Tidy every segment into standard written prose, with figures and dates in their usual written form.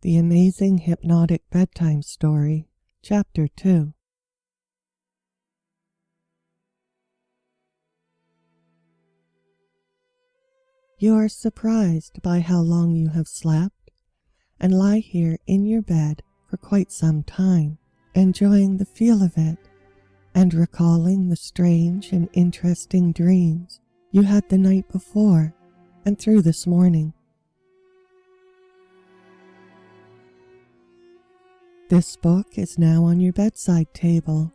The Amazing Hypnotic Bedtime Story, Chapter 2. You are surprised by how long you have slept, and lie here in your bed for quite some time, enjoying the feel of it, and recalling the strange and interesting dreams you had the night before and through this morning. This book is now on your bedside table,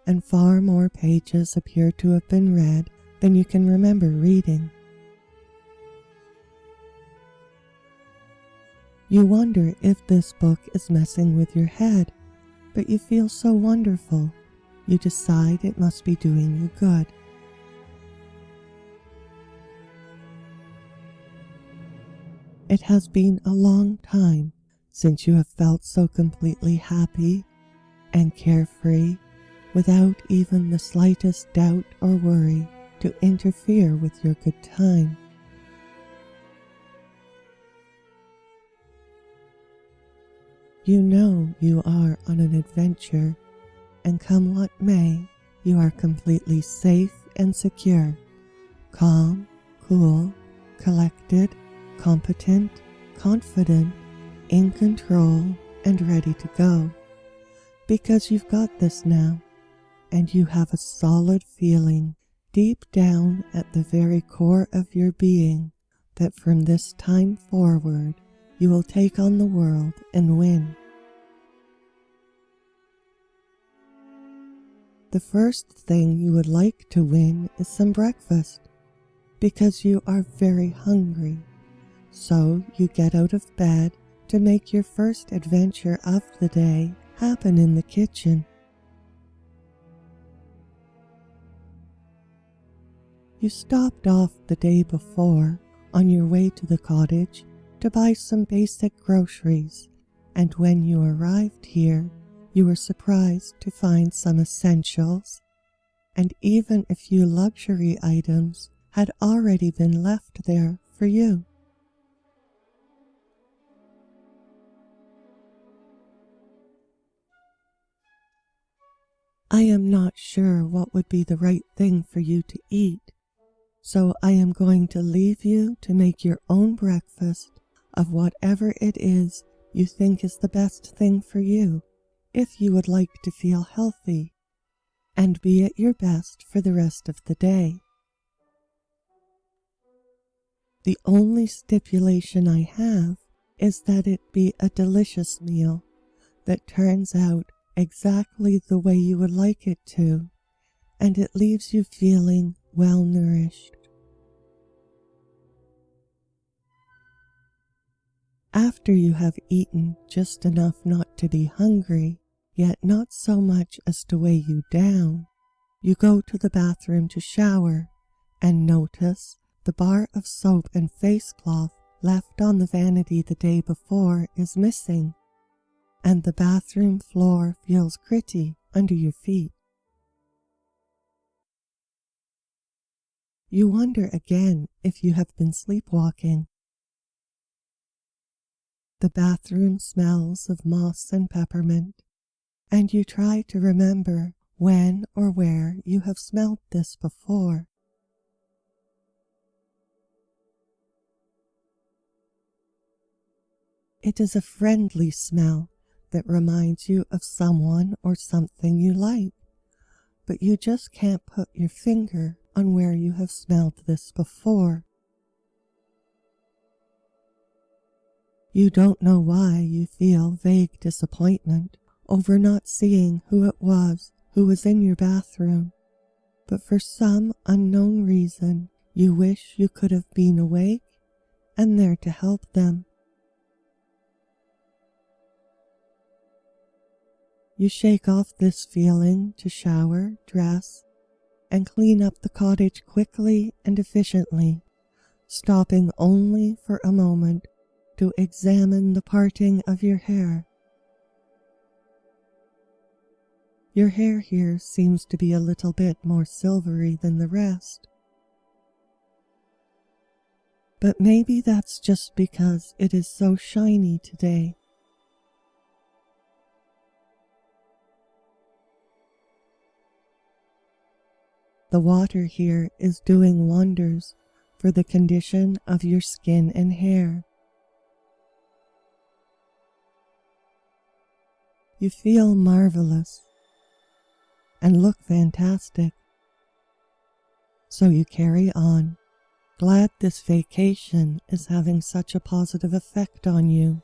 and far more pages appear to have been read than you can remember reading. You wonder if this book is messing with your head, but you feel so wonderful, you decide it must be doing you good. It has been a long time since you have felt so completely happy and carefree without even the slightest doubt or worry to interfere with your good time. You know you are on an adventure, and come what may, you are completely safe and secure, calm, cool, collected, competent, confident, in control, and ready to go, because you've got this now, and you have a solid feeling deep down at the very core of your being that from this time forward you will take on the world and win. The first thing you would like to win is some breakfast, because you are very hungry, so you get out of bed to make your first adventure of the day happen in the kitchen. You stopped off the day before on your way to the cottage to buy some basic groceries, and when you arrived here, you were surprised to find some essentials, and even a few luxury items had already been left there for you. I am not sure what would be the right thing for you to eat, so I am going to leave you to make your own breakfast of whatever it is you think is the best thing for you, if you would like to feel healthy and be at your best for the rest of the day. The only stipulation I have is that it be a delicious meal that turns out exactly the way you would like it to, and it leaves you feeling well nourished. After you have eaten just enough not to be hungry, yet not so much as to weigh you down, you go to the bathroom to shower and notice the bar of soap and face cloth left on the vanity the day before is missing, and the bathroom floor feels gritty under your feet. You wonder again if you have been sleepwalking. The bathroom smells of moss and peppermint, and you try to remember when or where you have smelled this before. It is a friendly smell that reminds you of someone or something you like, but you just can't put your finger on where you have smelled this before. You don't know why you feel vague disappointment over not seeing who it was who was in your bathroom, but for some unknown reason you wish you could have been awake and there to help them. You shake off this feeling to shower, dress, and clean up the cottage quickly and efficiently, stopping only for a moment to examine the parting of your hair. Your hair here seems to be a little bit more silvery than the rest, but maybe that's just because it is so shiny today The water here is doing wonders for the condition of your skin and hair. You feel marvelous and look fantastic. So you carry on, glad this vacation is having such a positive effect on you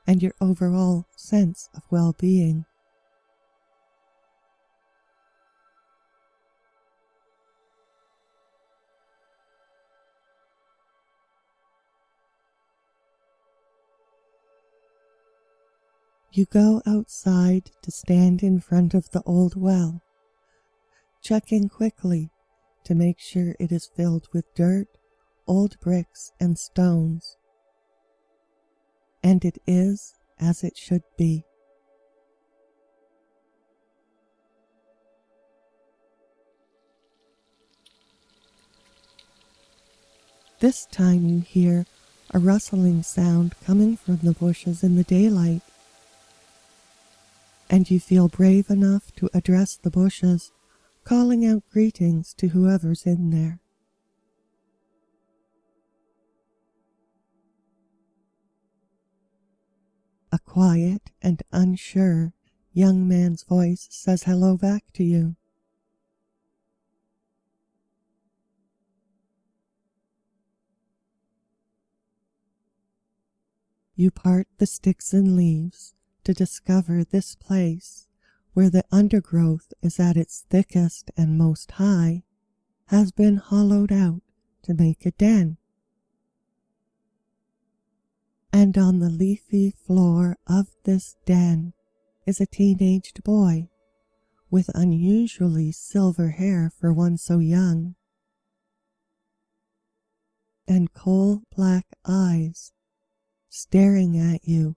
and your overall sense of well-being. You go outside to stand in front of the old well, checking quickly to make sure it is filled with dirt, old bricks, and stones. And it is as it should be. This time you hear a rustling sound coming from the bushes in the daylight, and you feel brave enough to address the bushes, calling out greetings to whoever's in there. A quiet and unsure young man's voice says hello back to you. You part the sticks and leaves to discover this place, where the undergrowth is at its thickest and most high, has been hollowed out to make a den. And on the leafy floor of this den is a teenaged boy with unusually silver hair for one so young, and coal black eyes staring at you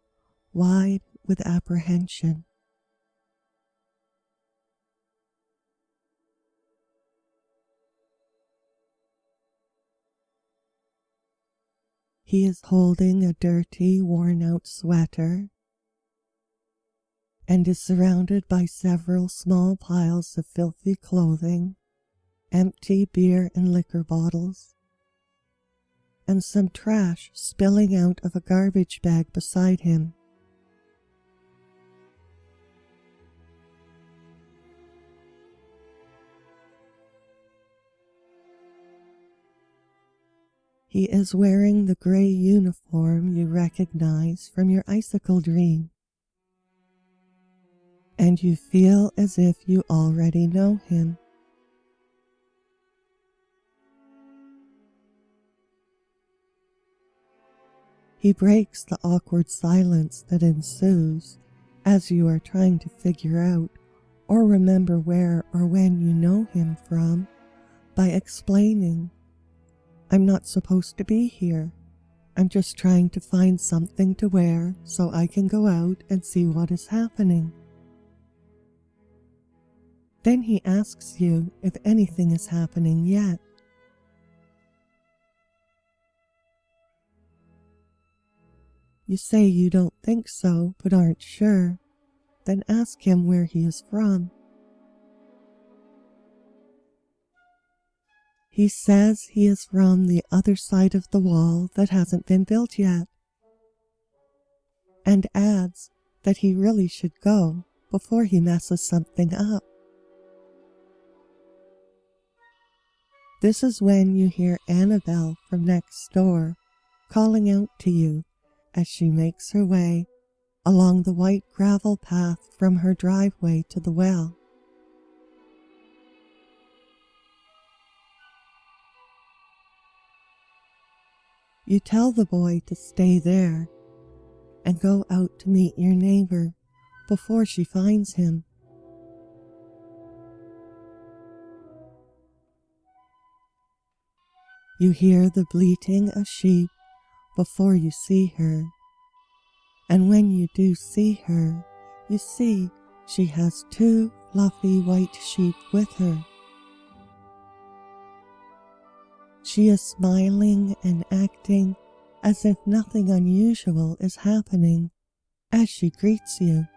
wide with apprehension. He is holding a dirty, worn-out sweater and is surrounded by several small piles of filthy clothing, empty beer and liquor bottles, and some trash spilling out of a garbage bag beside him. He is wearing the gray uniform you recognize from your icicle dream, and you feel as if you already know him. He breaks the awkward silence that ensues as you are trying to figure out or remember where or when you know him from by explaining, "I'm not supposed to be here. I'm just trying to find something to wear so I can go out and see what is happening." Then he asks you if anything is happening yet. You say you don't think so, but aren't sure. Then ask him where he is from. He says he is from the other side of the wall that hasn't been built yet, and adds that he really should go before he messes something up. This is when you hear Annabelle from next door calling out to you as she makes her way along the white gravel path from her driveway to the well. You tell the boy to stay there and go out to meet your neighbor before she finds him. You hear the bleating of sheep before you see her, and when you do see her, you see she has 2 fluffy white sheep with her. She is smiling and acting as if nothing unusual is happening as she greets you.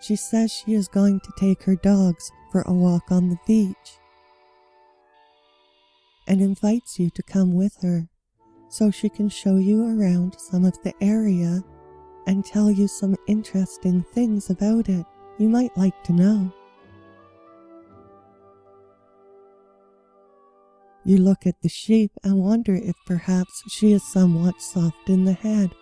She says she is going to take her dogs for a walk on the beach and invites you to come with her so she can show you around some of the area and tell you some interesting things about it you might like to know. You look at the sheep and wonder if perhaps she is somewhat soft in the head.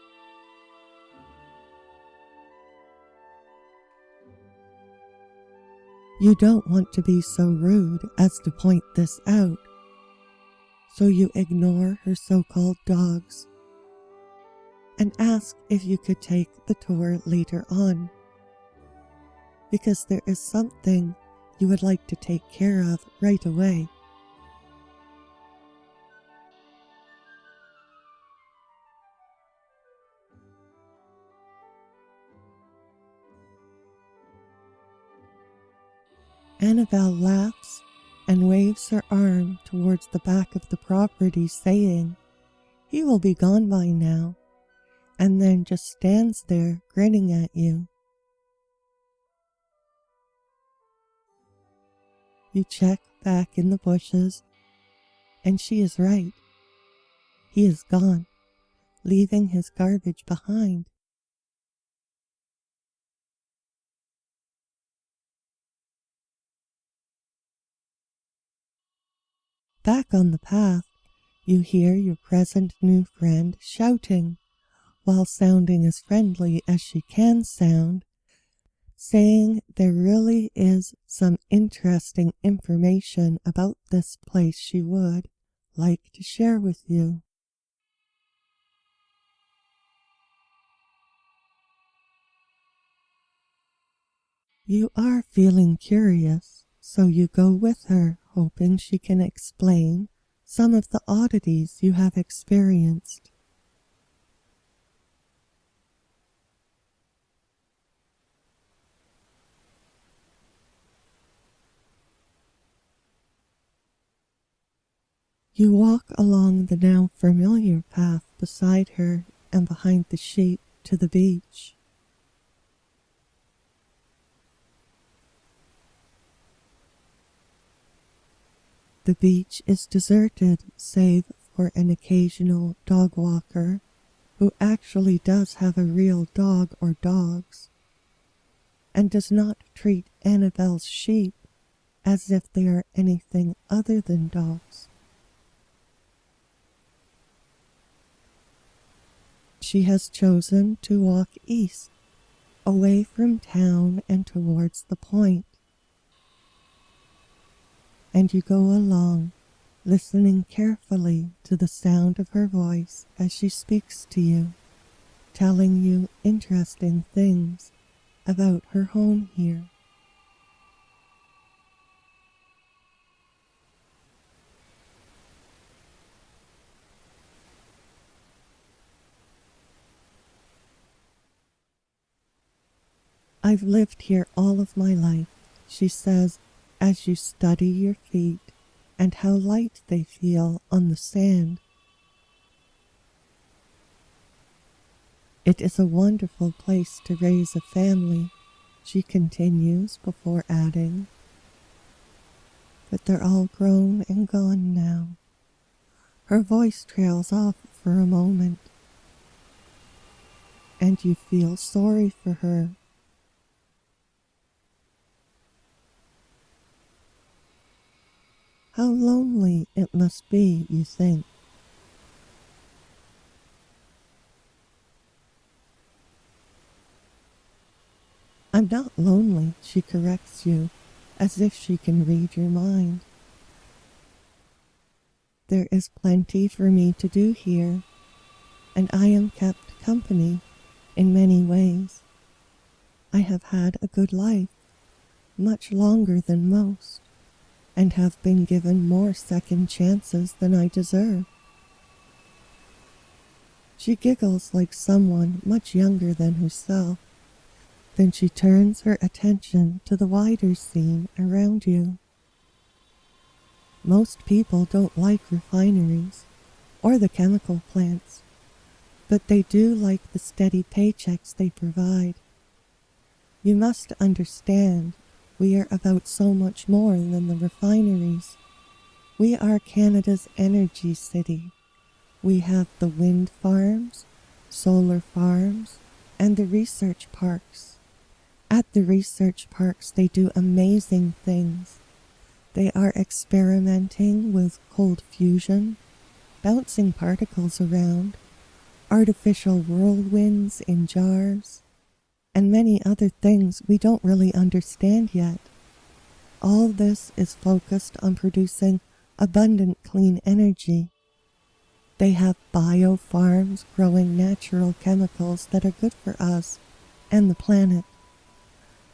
You don't want to be so rude as to point this out, so you ignore her so-called dogs and ask if you could take the tour later on, because there is something you would like to take care of right away. Annabelle laughs and waves her arm towards the back of the property, saying, "He will be gone by now," and then just stands there grinning at you. You check back in the bushes, and she is right. He is gone, leaving his garbage behind. Back on the path, you hear your present new friend shouting, while sounding as friendly as she can sound, saying there really is some interesting information about this place she would like to share with you. You are feeling curious, so you go with her, hoping she can explain some of the oddities you have experienced. You walk along the now familiar path beside her and behind the sheep to the beach. The beach is deserted save for an occasional dog walker who actually does have a real dog or dogs and does not treat Annabelle's sheep as if they are anything other than dogs. She has chosen to walk east, away from town and towards the point. And you go along, listening carefully to the sound of her voice as she speaks to you, telling you interesting things about her home here. I've lived here all of my life, she says, as you study your feet and how light they feel on the sand. It is a wonderful place to raise a family, she continues before adding, but they're all grown and gone now. Her voice trails off for a moment, and you feel sorry for her. How lonely it must be, you think. I'm not lonely, she corrects you, as if she can read your mind. There is plenty for me to do here, and I am kept company in many ways. I have had a good life, much longer than most, and have been given more second chances than I deserve. She giggles like someone much younger than herself. Then she turns her attention to the wider scene around you. Most people don't like refineries or the chemical plants, but they do like the steady paychecks they provide. You must understand, we are about so much more than the refineries. We are Canada's energy city. We have the wind farms, solar farms, and the research parks. At the research parks, they do amazing things. They are experimenting with cold fusion, bouncing particles around, artificial whirlwinds in jars, and many other things we don't really understand yet. All this is focused on producing abundant clean energy. They have bio-farms growing natural chemicals that are good for us and the planet.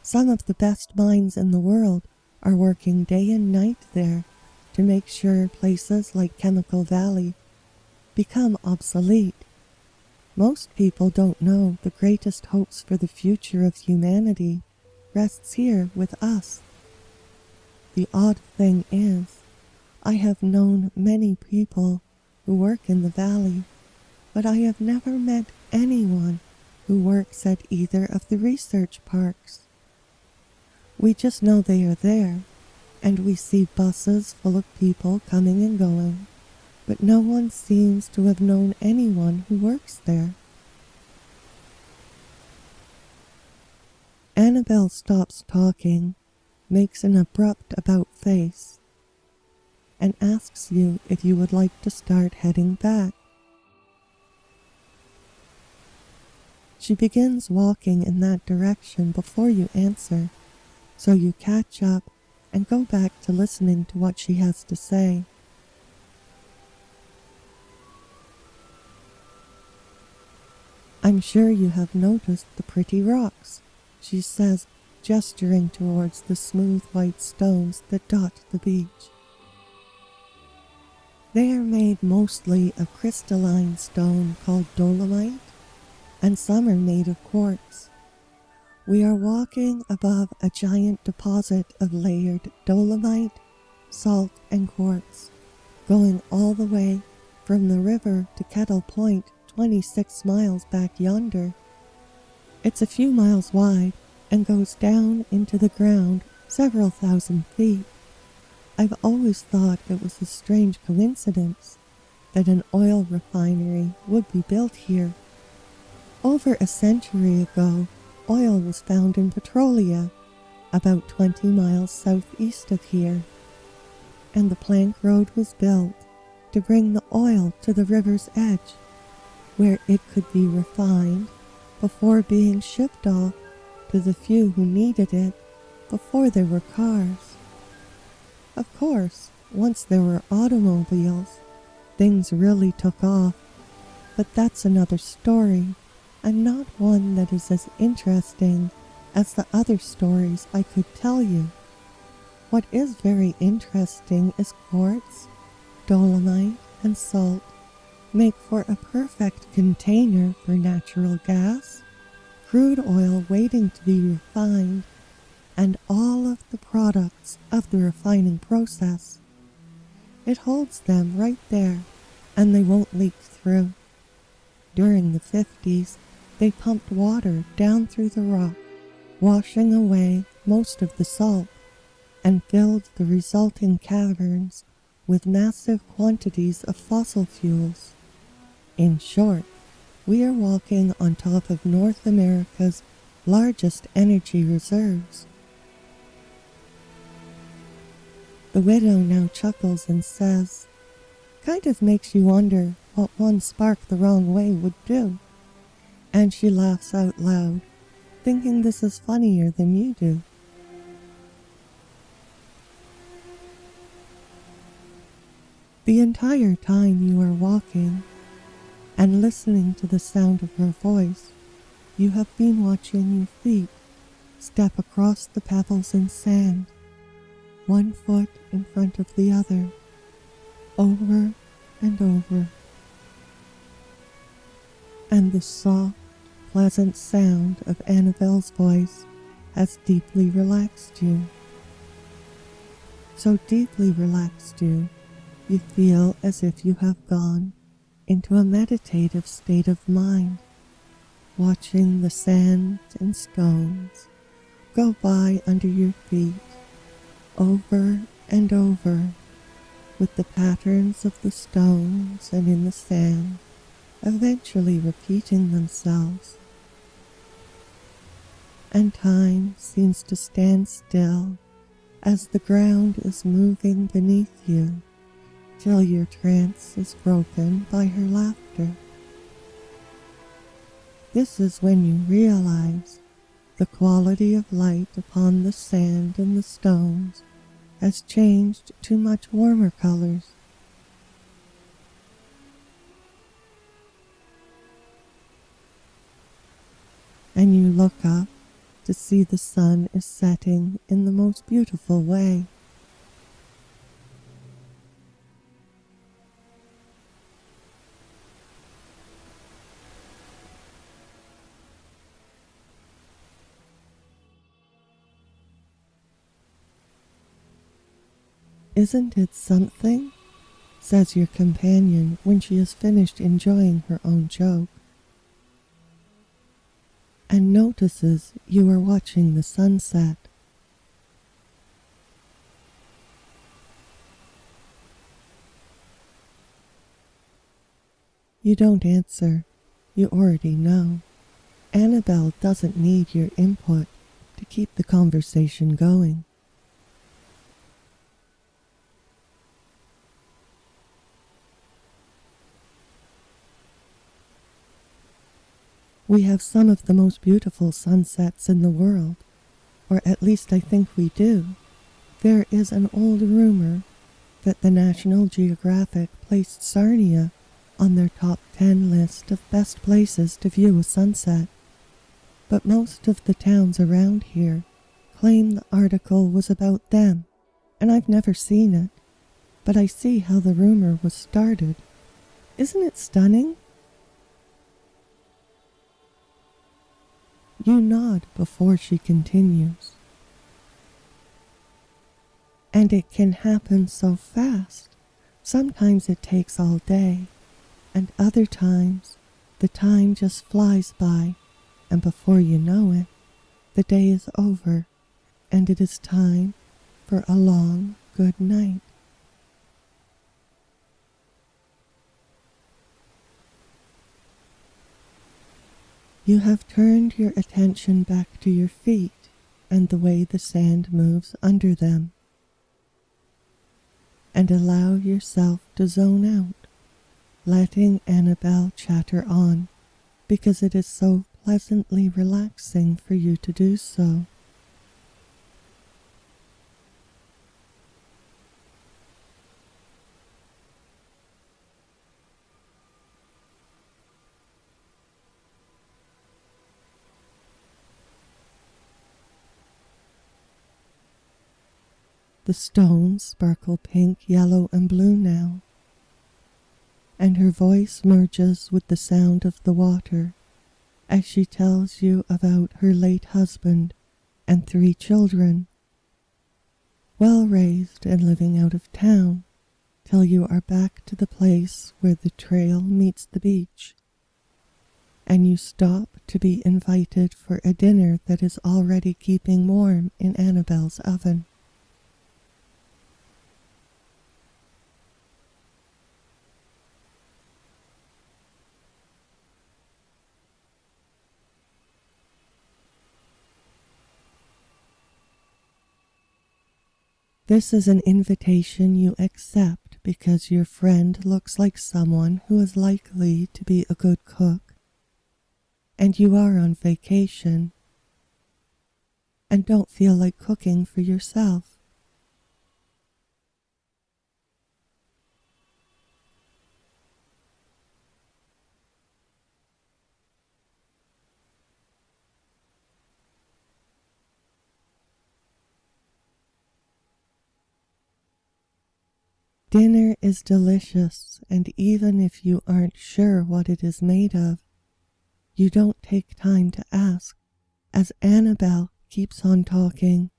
Some of the best minds in the world are working day and night there to make sure places like Chemical Valley become obsolete. Most people don't know the greatest hopes for the future of humanity rests here with us. The odd thing is, I have known many people who work in the valley, but I have never met anyone who works at either of the research parks. We just know they are there, and we see buses full of people coming and going, but no one seems to have known anyone who works there. Annabelle stops talking, makes an abrupt about face, and asks you if you would like to start heading back. She begins walking in that direction before you answer, so you catch up and go back to listening to what she has to say. I'm sure you have noticed the pretty rocks, she says, gesturing towards the smooth white stones that dot the beach. They are made mostly of crystalline stone called dolomite, and some are made of quartz. We are walking above a giant deposit of layered dolomite, salt, and quartz, going all the way from the river to Kettle Point, 26 miles back yonder. It's a few miles wide and goes down into the ground several thousand feet. I've always thought it was a strange coincidence that an oil refinery would be built here. Over a century ago, oil was found in Petrolia, about 20 miles southeast of here, and the plank road was built to bring the oil to the river's edge, where it could be refined before being shipped off to the few who needed it before there were cars. Of course, once there were automobiles, things really took off, but that's another story, and not one that is as interesting as the other stories I could tell you. What is very interesting is quartz, dolomite, and salt make for a perfect container for natural gas, crude oil waiting to be refined, and all of the products of the refining process. It holds them right there, and they won't leak through. During the 50s, they pumped water down through the rock, washing away most of the salt, and filled the resulting caverns with massive quantities of fossil fuels. In short, we are walking on top of North America's largest energy reserves. The widow now chuckles and says, "Kind of makes you wonder what one spark the wrong way would do." And she laughs out loud, thinking this is funnier than you do. The entire time you are walking and listening to the sound of her voice, you have been watching your feet step across the pebbles and sand, one foot in front of the other, over and over. And the soft, pleasant sound of Annabelle's voice has deeply relaxed you. So deeply relaxed you feel as if you have gone into a meditative state of mind, watching the sand and stones go by under your feet, over and over, with the patterns of the stones and in the sand eventually repeating themselves. And time seems to stand still as the ground is moving beneath you, till your trance is broken by her laughter. This is when you realize the quality of light upon the sand and the stones has changed to much warmer colors. And you look up to see the sun is setting in the most beautiful way. "Isn't it something?" says your companion when she has finished enjoying her own joke, and notices you are watching the sunset. You don't answer. You already know. Annabelle doesn't need your input to keep the conversation going. We have some of the most beautiful sunsets in the world, or at least I think we do. There is an old rumor that the National Geographic placed Sarnia on their top 10 list of best places to view a sunset, but most of the towns around here claim the article was about them, and I've never seen it, but I see how the rumor was started. Isn't it stunning? You nod before she continues. And it can happen so fast. Sometimes it takes all day, and other times the time just flies by, and before you know it, the day is over, and it is time for a long good night. You have turned your attention back to your feet and the way the sand moves under them, and allow yourself to zone out, letting Annabelle chatter on, because it is so pleasantly relaxing for you to do so. The stones sparkle pink, yellow, and blue now, and her voice merges with the sound of the water as she tells you about her late husband and 3 children, well raised and living out of town, till you are back to the place where the trail meets the beach, and you stop to be invited for a dinner that is already keeping warm in Annabelle's oven. This is an invitation you accept because your friend looks like someone who is likely to be a good cook, and you are on vacation and don't feel like cooking for yourself. Dinner is delicious, and even if you aren't sure what it is made of, you don't take time to ask, as Annabelle keeps on talking,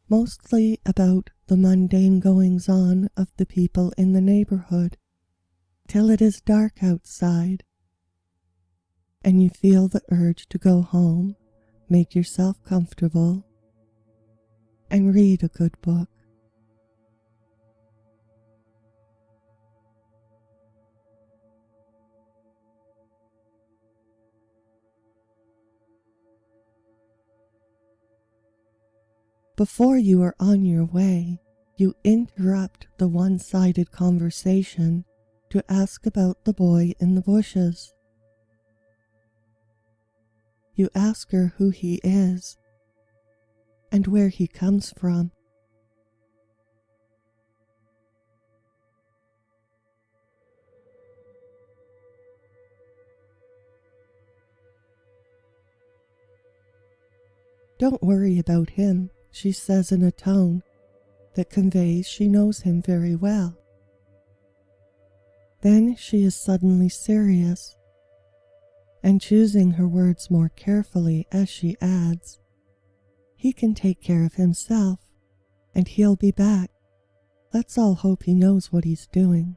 mostly about the mundane goings-on of the people in the neighborhood, till it is dark outside, and you feel the urge to go home, make yourself comfortable, and read a good book. Before you are on your way, you interrupt the one-sided conversation to ask about the boy in the bushes. You ask her who he is and where he comes from. Don't worry about him, she says in a tone that conveys she knows him very well. Then she is suddenly serious, and choosing her words more carefully as she adds, "He can take care of himself, and he'll be back. Let's all hope he knows what he's doing."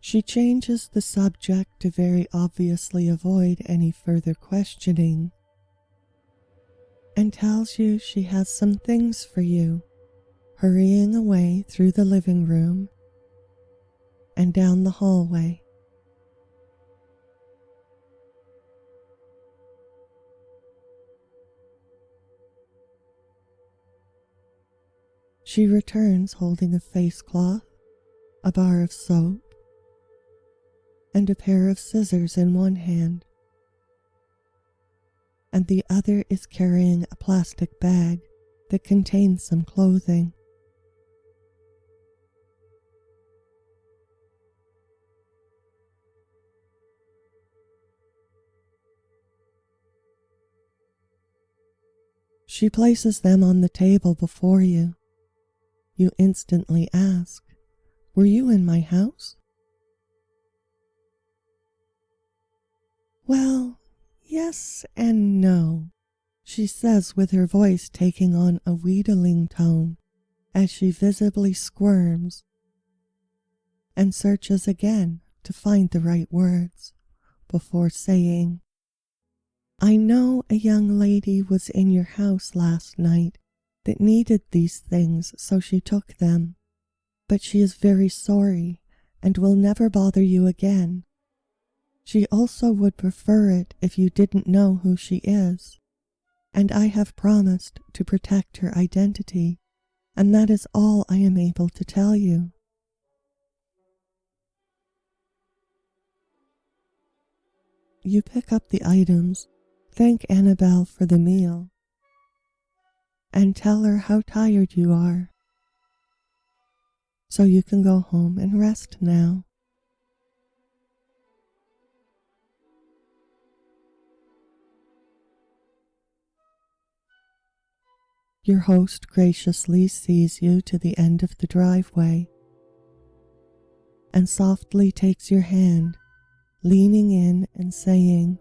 She changes the subject to very obviously avoid any further questioning, and tells you she has some things for you, hurrying away through the living room and down the hallway. She returns holding a face cloth, a bar of soap, and a pair of scissors in one hand, and the other is carrying a plastic bag that contains some clothing. She places them on the table before you. You instantly ask, "Were you in my house?" "Well, yes and no," she says with her voice taking on a wheedling tone as she visibly squirms and searches again to find the right words before saying, "I know a young lady was in your house last night that needed these things, so she took them, but she is very sorry and will never bother you again. She also would prefer it if you didn't know who she is, and I have promised to protect her identity, and that is all I am able to tell you." You pick up the items, thank Annabelle for the meal, and tell her how tired you are, so you can go home and rest now. Your host graciously sees you to the end of the driveway and softly takes your hand, leaning in and saying,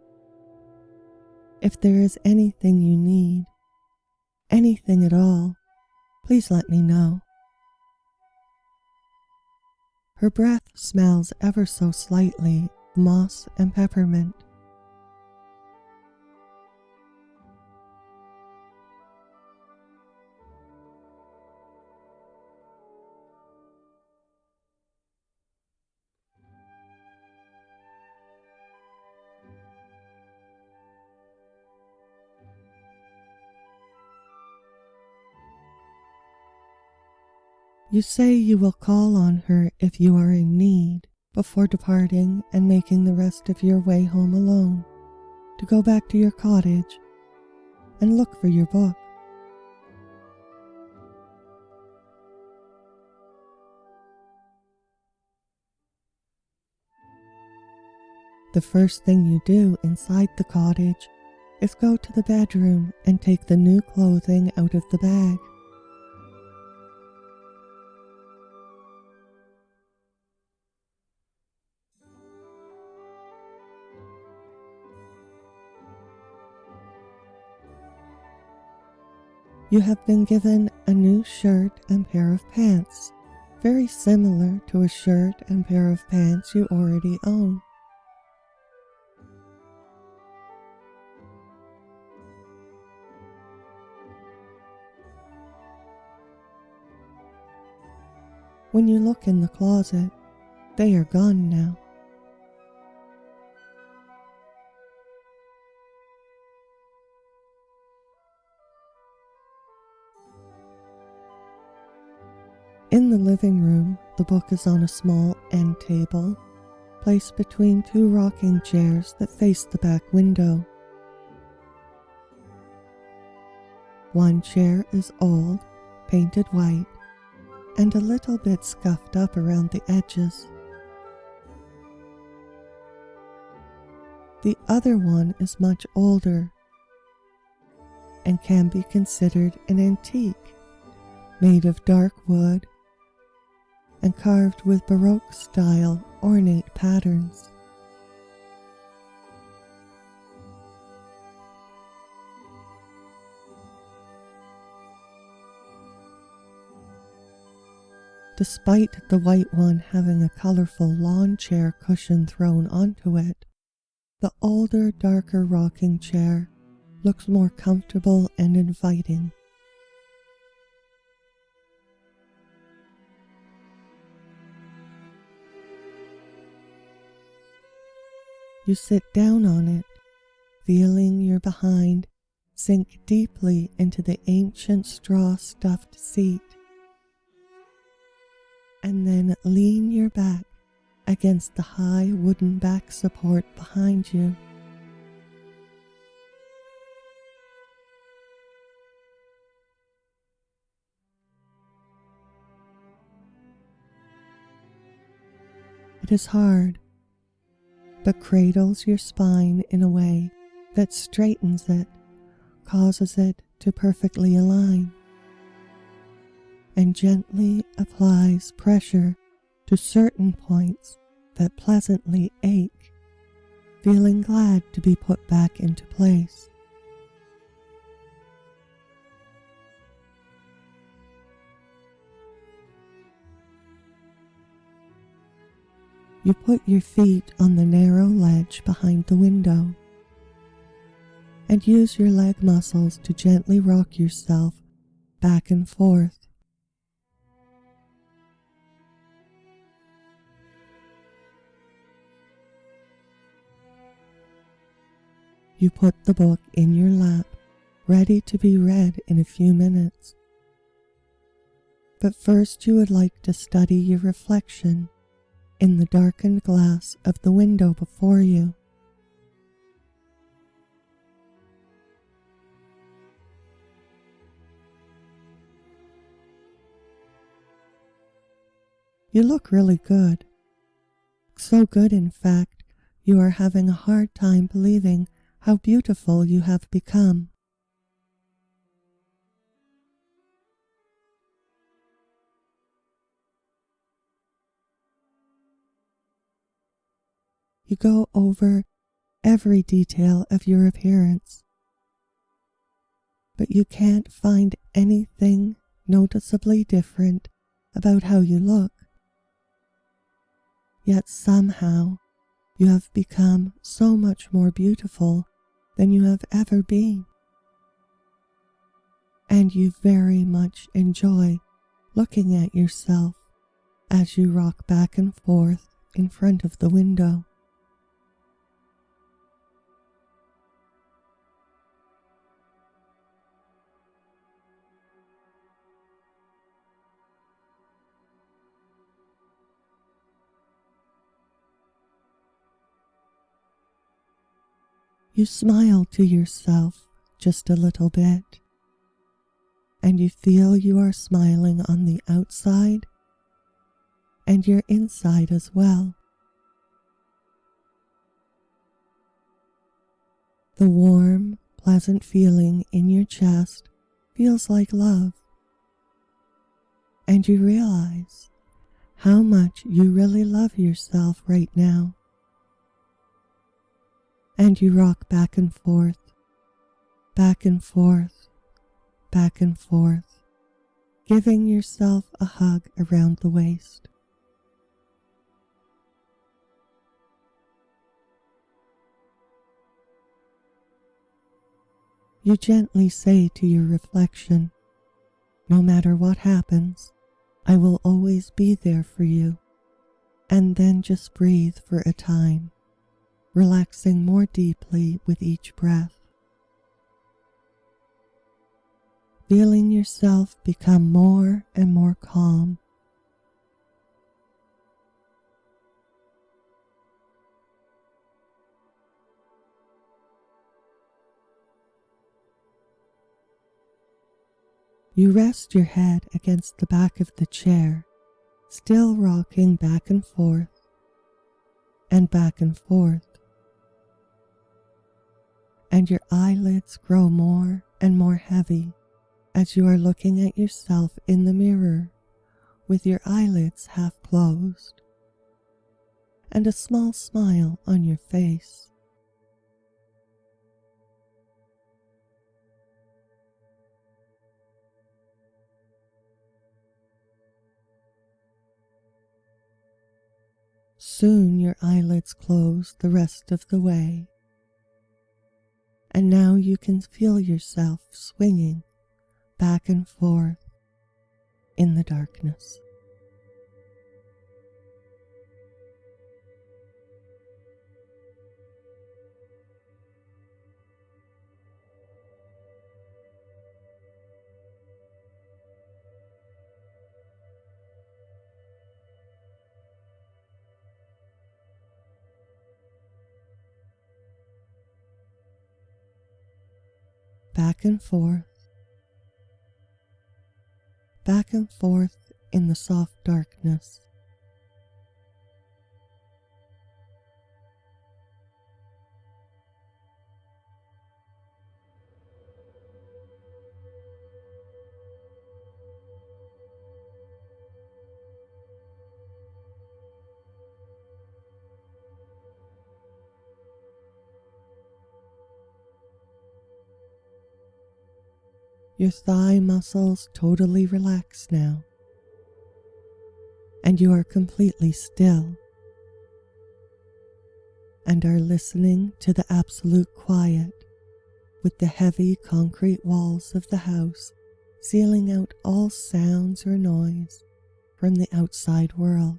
"If there is anything you need, anything at all, please let me know." Her breath smells ever so slightly of moss and peppermint. You say you will call on her if you are in need before departing and making the rest of your way home alone to go back to your cottage and look for your book. The first thing you do inside the cottage is go to the bedroom and take the new clothing out of the bag. You have been given a new shirt and pair of pants, very similar to a shirt and pair of pants you already own. When you look in the closet, they are gone now. In the living room, the book is on a small end table, placed between two rocking chairs that face the back window. One chair is old, painted white, and a little bit scuffed up around the edges. The other one is much older and can be considered an antique, made of dark wood and carved with Baroque-style ornate patterns. Despite the white one having a colorful lawn chair cushion thrown onto it, the older, darker rocking chair looks more comfortable and inviting. You sit down on it, feeling your behind sink deeply into the ancient straw-stuffed seat, and then lean your back against the high wooden back support behind you. It is hard, but cradles your spine in a way that straightens it, causes it to perfectly align, and gently applies pressure to certain points that pleasantly ache, feeling glad to be put back into place. You put your feet on the narrow ledge behind the window and use your leg muscles to gently rock yourself back and forth. You put the book in your lap, ready to be read in a few minutes. But first you would like to study your reflection in the darkened glass of the window before you. You look really good. So good, in fact, you are having a hard time believing how beautiful you have become. You go over every detail of your appearance, but you can't find anything noticeably different about how you look. Yet somehow you have become so much more beautiful than you have ever been. And you very much enjoy looking at yourself as you rock back and forth in front of the window. You smile to yourself just a little bit, and you feel you are smiling on the outside and your inside as well. The warm, pleasant feeling in your chest feels like love, and you realize how much you really love yourself right now. And you rock back and forth, back and forth, back and forth, giving yourself a hug around the waist. You gently say to your reflection, "No matter what happens, I will always be there for you. And then just breathe for a time, relaxing more deeply with each breath. Feeling yourself become more and more calm. You rest your head against the back of the chair, still rocking back and forth and back and forth, and your eyelids grow more and more heavy as you are looking at yourself in the mirror with your eyelids half closed and a small smile on your face. Soon your eyelids close the rest of the way, and now you can feel yourself swinging back and forth in the darkness. Back and forth in the soft darkness. Your thigh muscles totally relax now, and you are completely still and are listening to the absolute quiet with the heavy concrete walls of the house sealing out all sounds or noise from the outside world.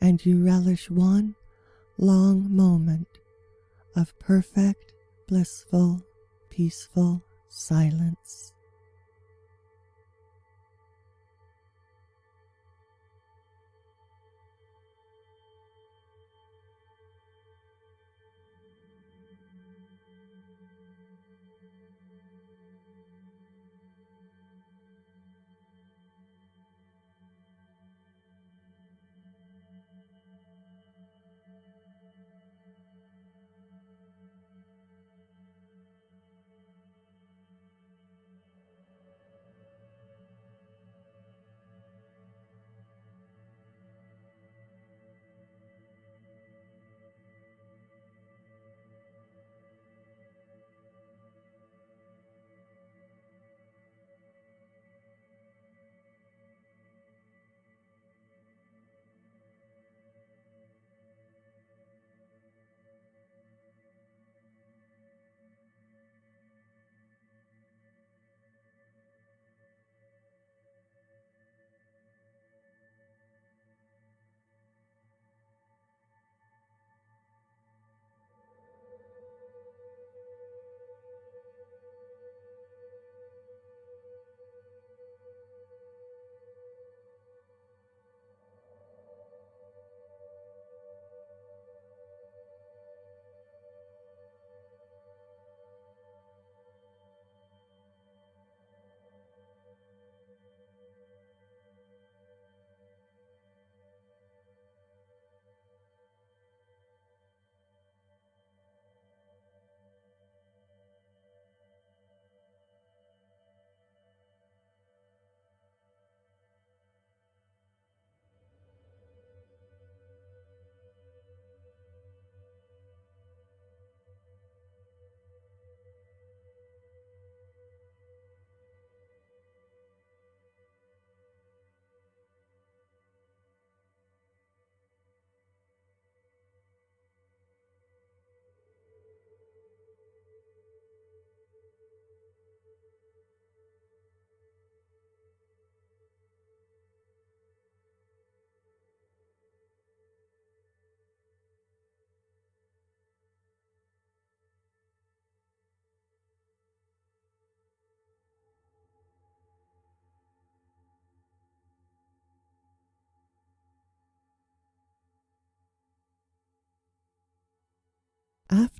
And you relish one long moment of perfect, blissful, peaceful silence.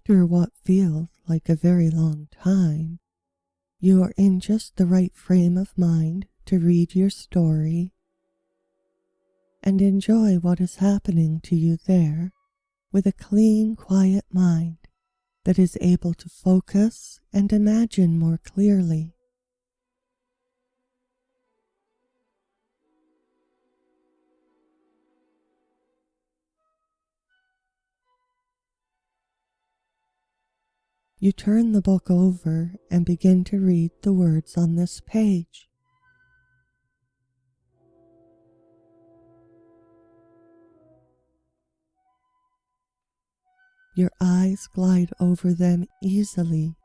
after what feels like a very long time, you are in just the right frame of mind to read your story and enjoy what is happening to you there with a clean, quiet mind that is able to focus and imagine more clearly. You turn the book over and begin to read the words on this page. Your eyes glide over them easily,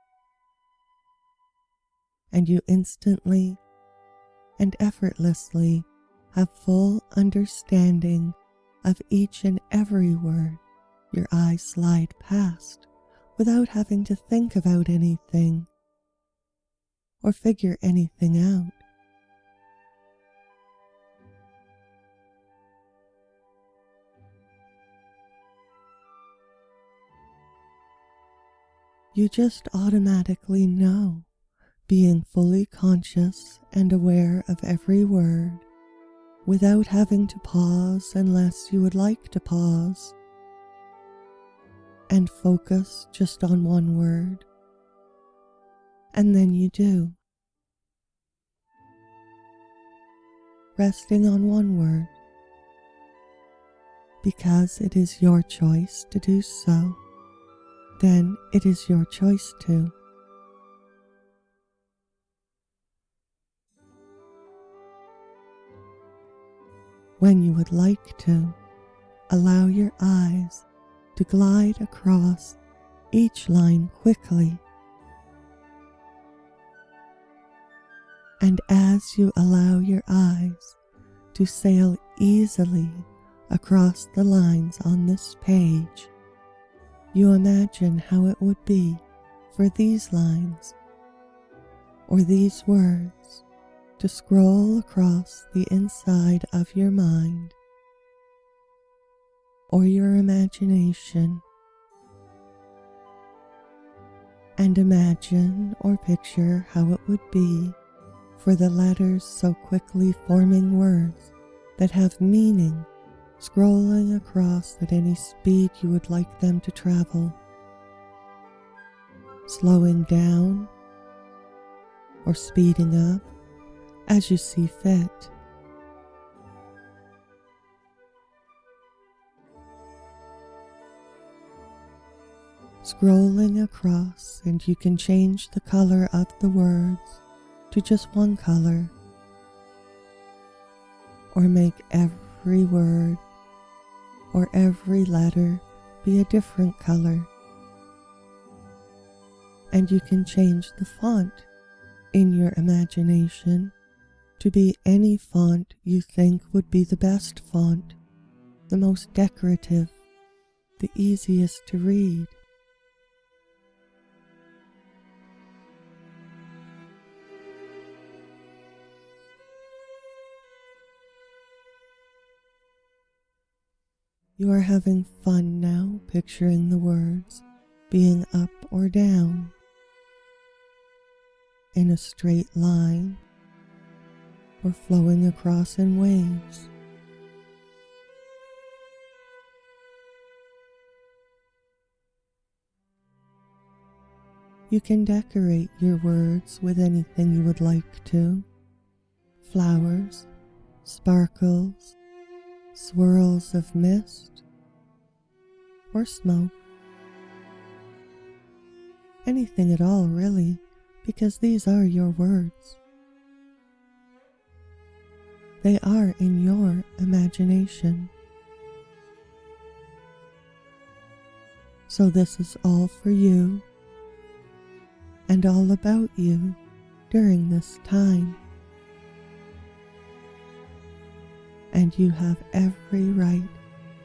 and you instantly and effortlessly have full understanding of each and every word your eyes slide past without having to think about anything or figure anything out. You just automatically know, being fully conscious and aware of every word, without having to pause unless you would like to pause, and focus just on one word. And then you do, resting on one word, because it is your choice to do so. Then it is your choice to. When you would like to, allow your eyes to glide across each line quickly. And as you allow your eyes to sail easily across the lines on this page, you imagine how it would be for these lines or these words to scroll across the inside of your mind or your imagination, and imagine or picture how it would be for the letters so quickly forming words that have meaning scrolling across at any speed you would like them to travel, slowing down or speeding up as you see fit. Scrolling across, and you can change the color of the words to just one color, or make every word or every letter be a different color. And you can change the font in your imagination to be any font you think would be the best font, the most decorative, the easiest to read. You are having fun now, picturing the words being up or down, in a straight line, or flowing across in waves. You can decorate your words with anything you would like to: flowers, sparkles, swirls of mist, or smoke. Anything at all, really, because these are your words. They are in your imagination. So this is all for you and all about you during this time. And you have every right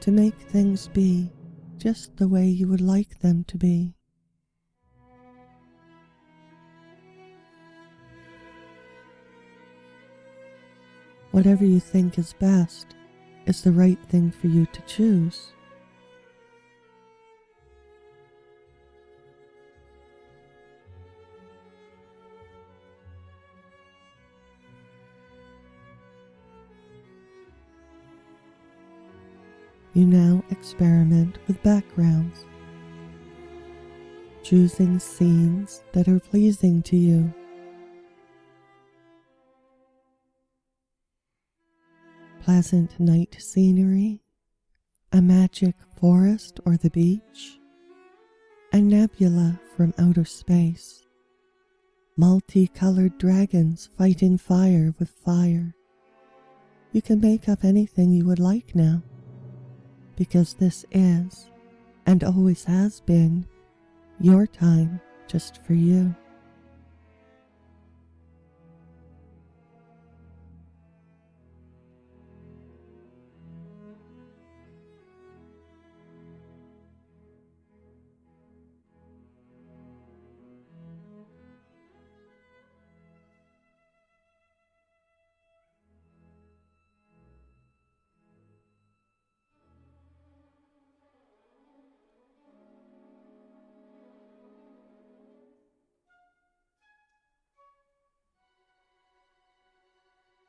to make things be just the way you would like them to be. Whatever you think is best is the right thing for you to choose. You now experiment with backgrounds, choosing scenes that are pleasing to you. Pleasant night scenery, a magic forest or the beach, a nebula from outer space, multicolored dragons fighting fire with fire. You can make up anything you would like now, because this is, and always has been, your time just for you.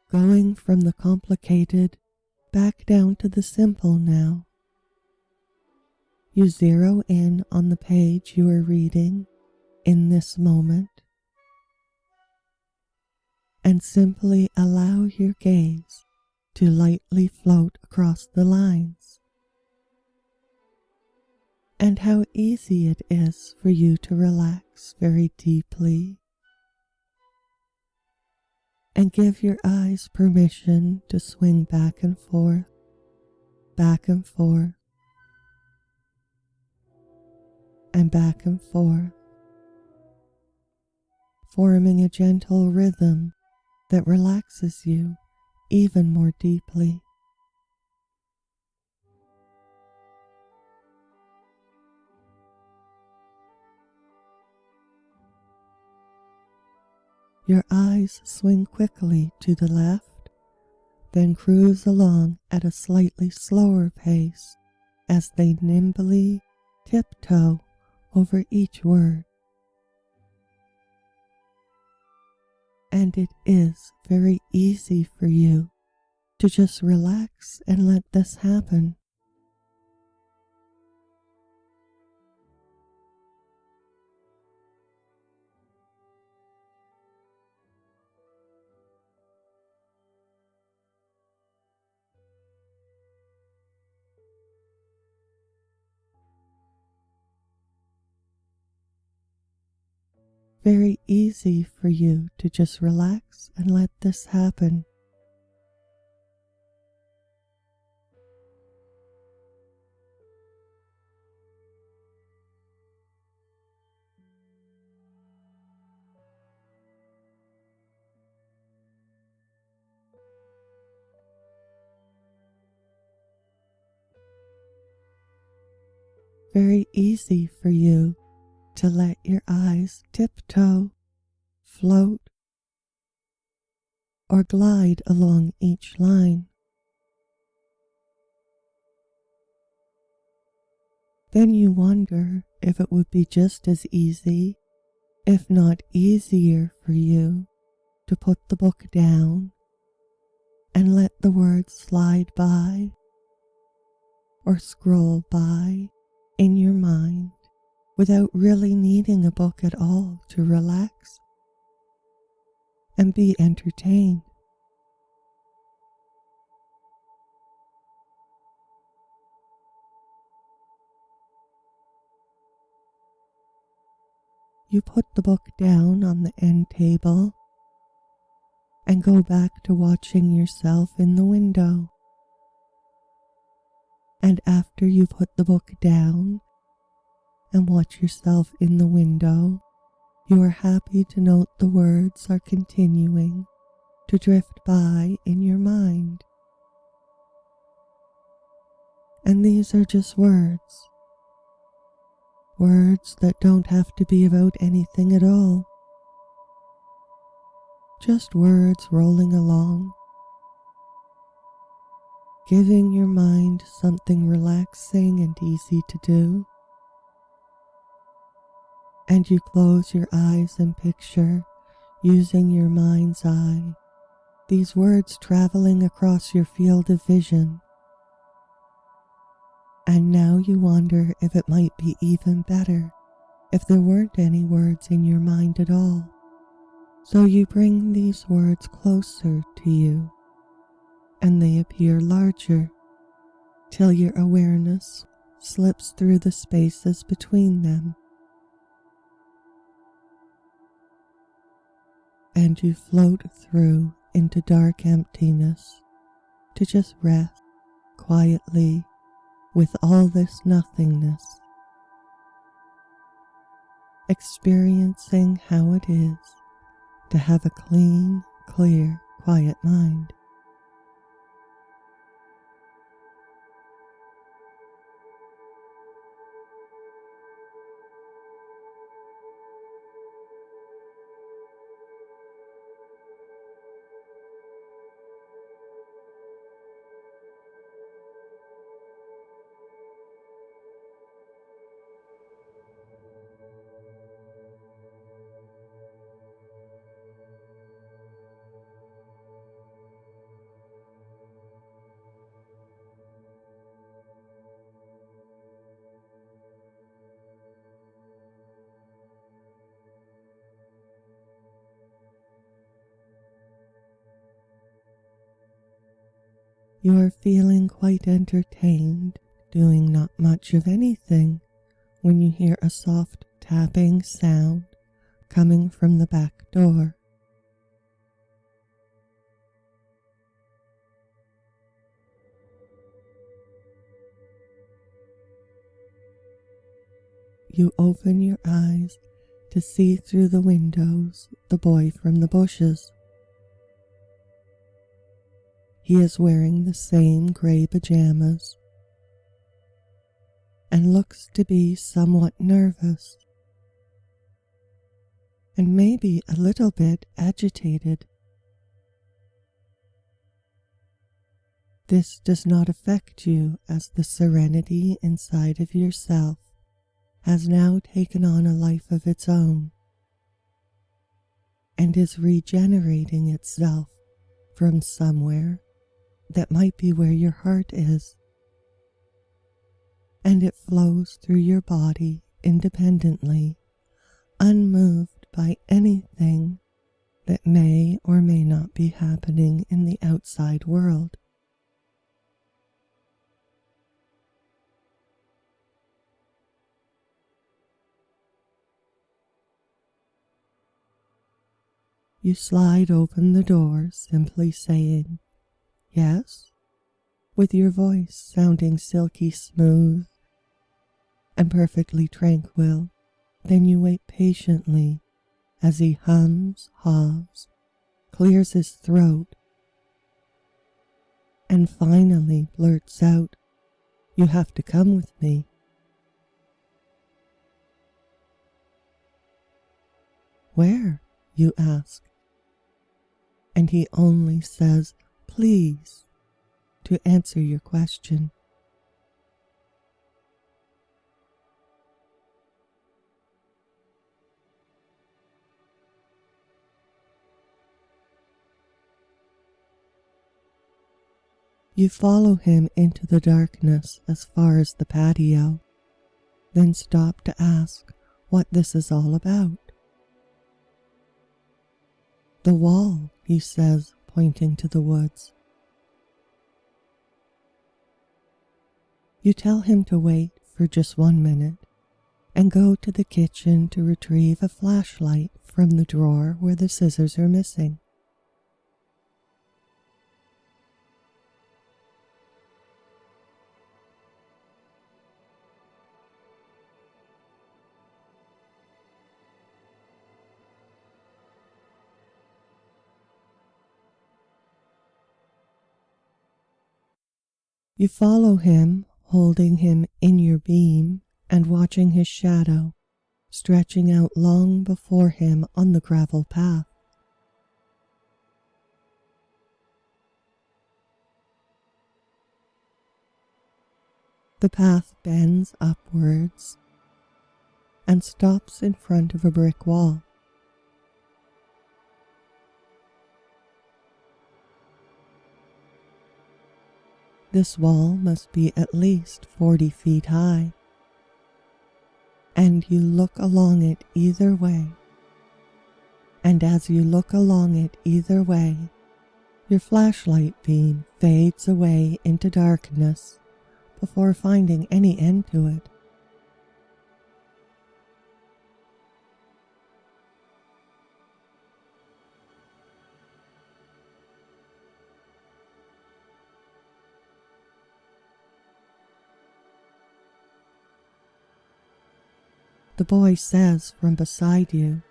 Going from the complicated back down to the simple now. You zero in on the page you are reading in this moment and simply allow your gaze to lightly float across the lines, and how easy it is for you to relax very deeply and give your eyes permission to swing back and forth, back and forth, and back and forth, forming a gentle rhythm that relaxes you even more deeply. Your eyes swing quickly to the left, then cruise along at a slightly slower pace as they nimbly tiptoe over each word. And it is very easy for you to just relax and let this happen. Very easy for you to just relax and let this happen. Very easy for you to let your eyes tiptoe, float, or glide along each line. Then you wonder if it would be just as easy, if not easier for you, to put the book down and let the words slide by or scroll by in your mind without really needing a book at all to relax and be entertained. You put the book down on the end table and go back to watching yourself in the window. And after you put the book down and watch yourself in the window, you are happy to note the words are continuing to drift by in your mind. And these are just words. Words that don't have to be about anything at all. Just words rolling along, giving your mind something relaxing and easy to do. And you close your eyes and picture, using your mind's eye, these words traveling across your field of vision, And now you wonder if it might be even better if there weren't any words in your mind at all. So you bring these words closer to you, and they appear larger till your awareness slips through the spaces between them, and you float through into dark emptiness to just rest quietly with all this nothingness, experiencing how it is to have a clean, clear, quiet mind. You are feeling quite entertained, doing not much of anything, when you hear a soft tapping sound coming from the back door. You open your eyes to see through the windows the boy from the bushes. He is wearing the same gray pajamas and looks to be somewhat nervous and maybe a little bit agitated. This does not affect you, as the serenity inside of yourself has now taken on a life of its own and is regenerating itself from somewhere that might be where your heart is, and it flows through your body independently, unmoved by anything that may or may not be happening in the outside world. You slide open the door, simply saying, "Yes," with your voice sounding silky smooth and perfectly tranquil. Then you wait patiently as he hums, haws, clears his throat, and finally blurts out, "You have to come with me." "Where?" you ask, and he only says, "Please," to answer your question. You follow him into the darkness as far as the patio, then stop to ask what this is all about. "The wall," he says, pointing to the woods. You tell him to wait for just 1 minute and go to the kitchen to retrieve a flashlight from the drawer where the scissors are missing. You follow him, holding him in your beam and watching his shadow stretching out long before him on the gravel path. The path bends upwards and stops in front of a brick wall. This wall must be at least 40 feet high, and you look along it either way. And as you look along it either way, your flashlight beam fades away into darkness before finding any end to it. The boy says from beside you,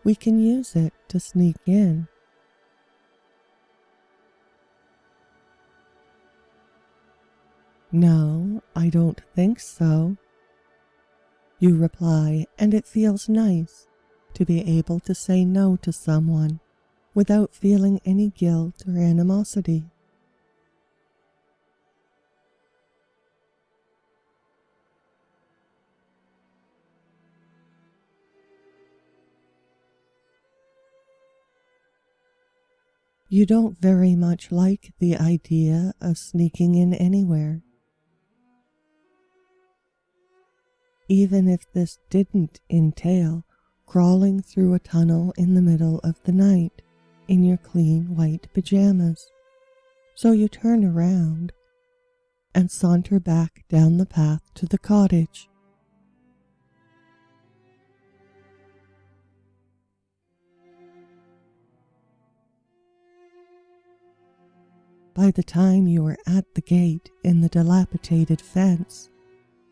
"We can use it to sneak in." "No, I don't think so," you reply, and it feels nice to be able to say no to someone without feeling any guilt or animosity. You don't very much like the idea of sneaking in anywhere. Even if this didn't entail crawling through a tunnel in the middle of the night in your clean white pajamas. So you turn around and saunter back down the path to the cottage. By the time you are at the gate in the dilapidated fence,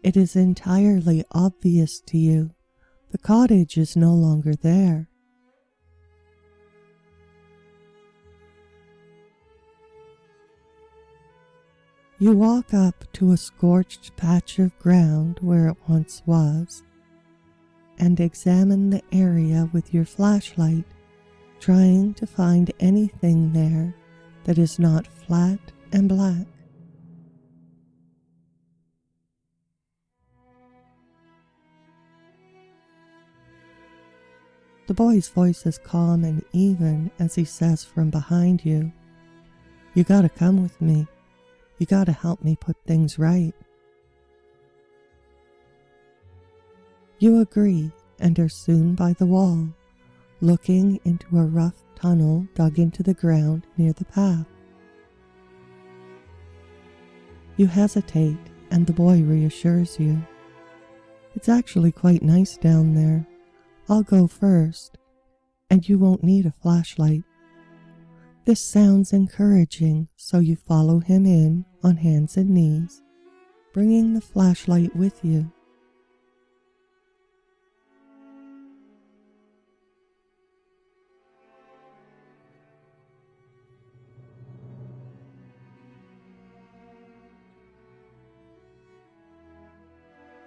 it is entirely obvious to you the cottage is no longer there. You walk up to a scorched patch of ground where it once was, and examine the area with your flashlight, trying to find anything there that is not flat and black. The boy's voice is calm and even as he says from behind you, "You gotta come with me. You gotta help me put things right." You agree and are soon by the wall, looking into a rough tunnel dug into the ground near the path. You hesitate and the boy reassures you. "It's actually quite nice down there. I'll go first, and you won't need a flashlight." This sounds encouraging, so you follow him in on hands and knees, bringing the flashlight with you.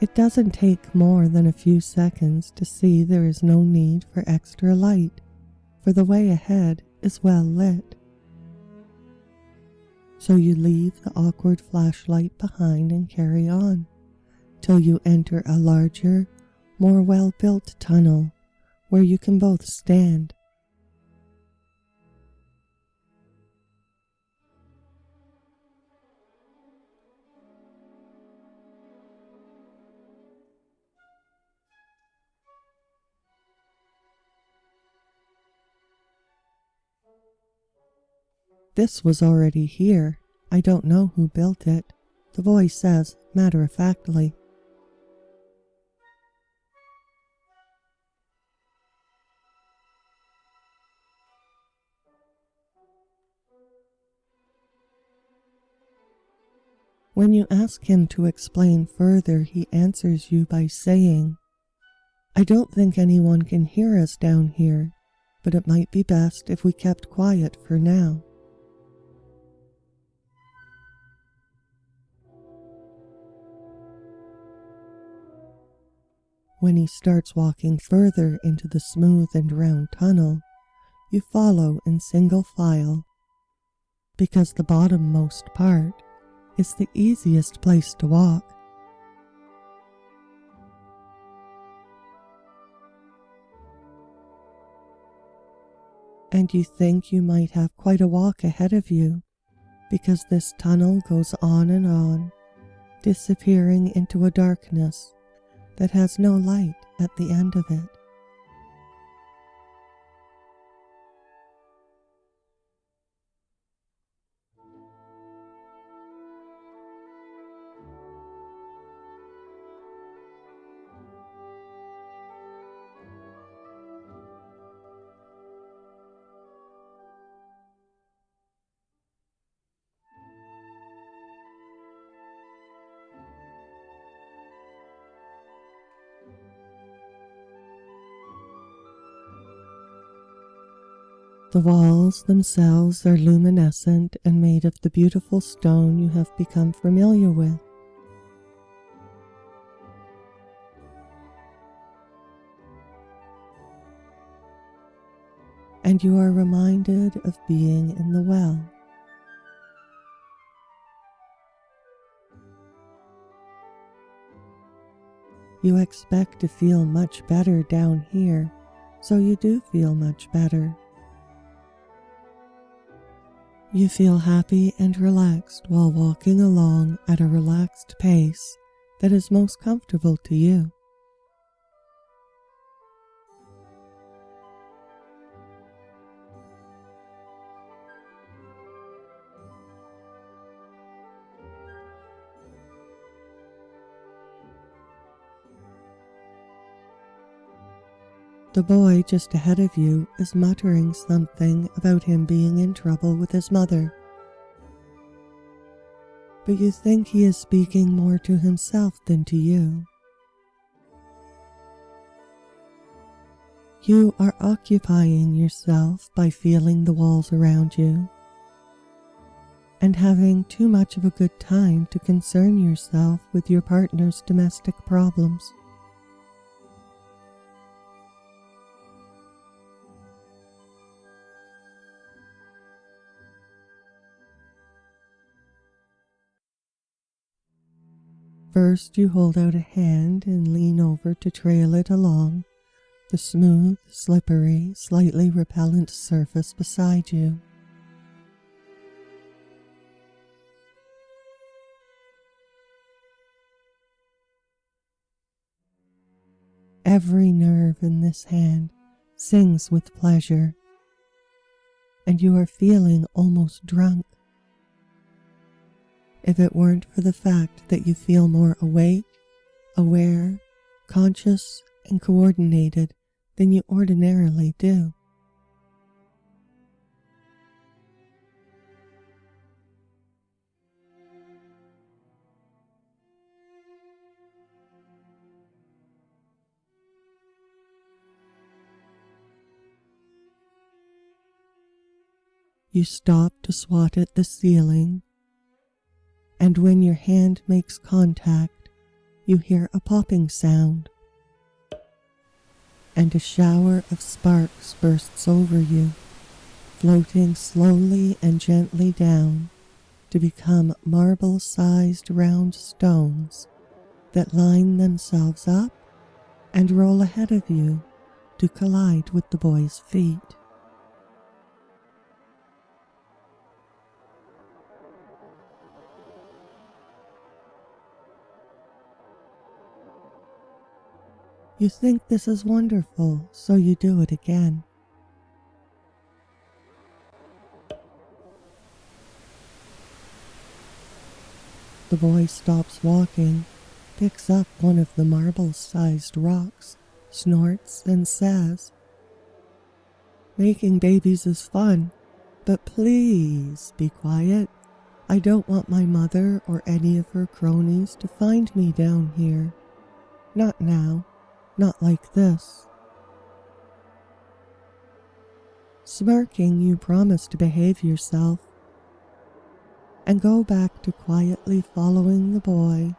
It doesn't take more than a few seconds to see there is no need for extra light, for the way ahead is well lit. So you leave the awkward flashlight behind and carry on, till you enter a larger, more well-built tunnel where you can both stand. "This was already here. I don't know who built it," the boy says matter-of-factly. When you ask him to explain further, he answers you by saying, "I don't think anyone can hear us down here, but it might be best if we kept quiet for now." When he starts walking further into the smooth and round tunnel, you follow in single file, because the bottommost part is the easiest place to walk. And you think you might have quite a walk ahead of you, because this tunnel goes on, disappearing into a darkness that has no light at the end of it. The walls themselves are luminescent and made of the beautiful stone you have become familiar with. And you are reminded of being in the well. You expect to feel much better down here, so you do feel much better. You feel happy and relaxed while walking along at a relaxed pace that is most comfortable to you. The boy just ahead of you is muttering something about him being in trouble with his mother. But you think he is speaking more to himself than to you. You are occupying yourself by feeling the walls around you and having too much of a good time to concern yourself with your partner's domestic problems. First, you hold out a hand and lean over to trail it along the smooth, slippery, slightly repellent surface beside you. Every nerve in this hand sings with pleasure, and you are feeling almost drunk. If it weren't for the fact that you feel more awake, aware, conscious, and coordinated than you ordinarily do. You stop to swat at the ceiling, and when your hand makes contact, you hear a popping sound, and a shower of sparks bursts over you, floating slowly and gently down to become marble-sized round stones that line themselves up and roll ahead of you to collide with the boy's feet. You think this is wonderful, so you do it again. The boy stops walking, picks up one of the marble-sized rocks, snorts, and says, "Making babies is fun, but please be quiet. I don't want my mother or any of her cronies to find me down here. Not now. Not like this." Smirking, you promise to behave yourself and go back to quietly following the boy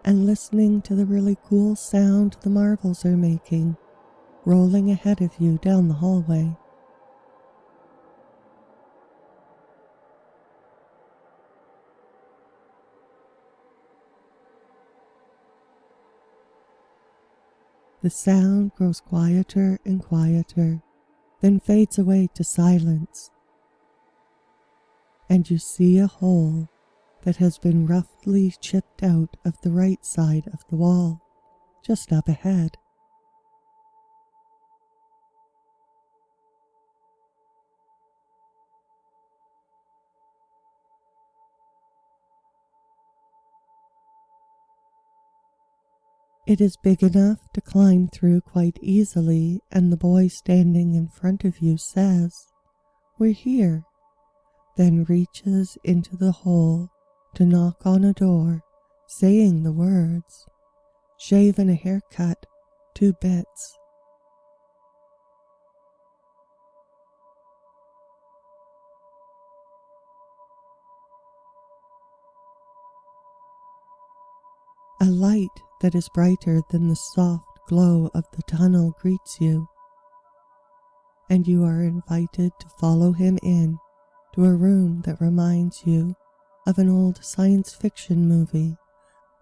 and listening to the really cool sound the marbles are making, rolling ahead of you down the hallway. The sound grows quieter and quieter, then fades away to silence. and you see a hole that has been roughly chipped out of the right side of the wall, just up ahead. It is big enough to climb through quite easily, and the boy standing in front of you says, "We're here," then reaches into the hole to knock on a door, saying the words, "Shave and a haircut, 2 bits." A light that is brighter than the soft glow of the tunnel greets you, and you are invited to follow him in to a room that reminds you of an old science fiction movie,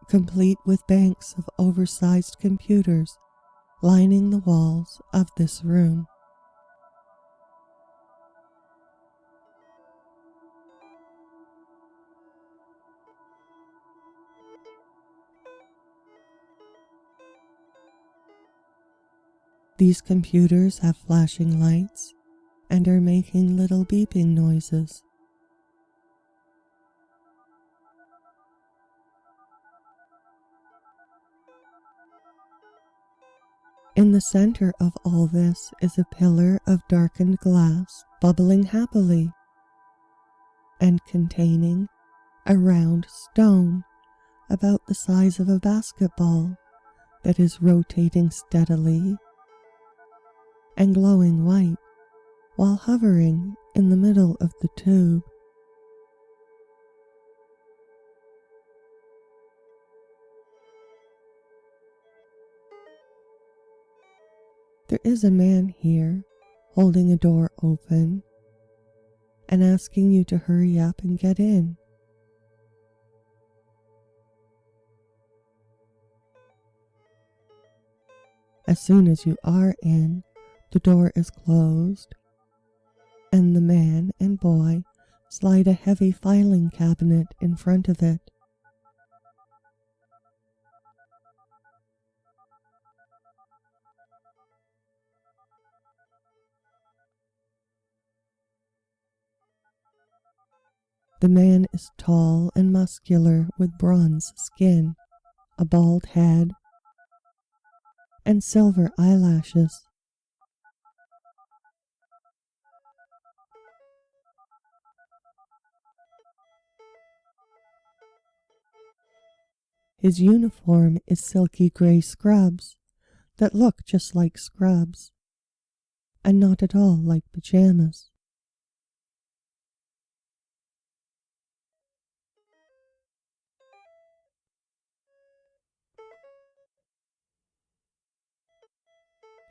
complete with banks of oversized computers lining the walls of this room. These computers have flashing lights and are making little beeping noises. In the center of all this is a pillar of darkened glass bubbling happily and containing a round stone about the size of a basketball that is rotating steadily and glowing white while hovering in the middle of the tube. There is a man here holding a door open and asking you to hurry up and get in. As soon as you are in, the door is closed, and the man and boy slide a heavy filing cabinet in front of it. The man is tall and muscular with bronze skin, a bald head, and silver eyelashes. His uniform is silky gray scrubs that look just like scrubs and not at all like pajamas.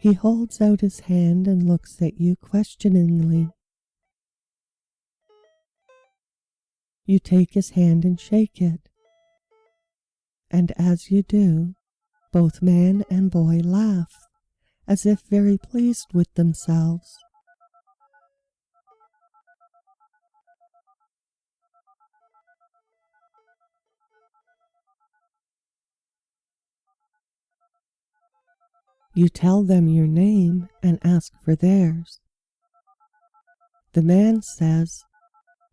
He holds out his hand and looks at you questioningly. You take his hand and shake it, and as you do, both man and boy laugh, as if very pleased with themselves. You tell them your name and ask for theirs. The man says,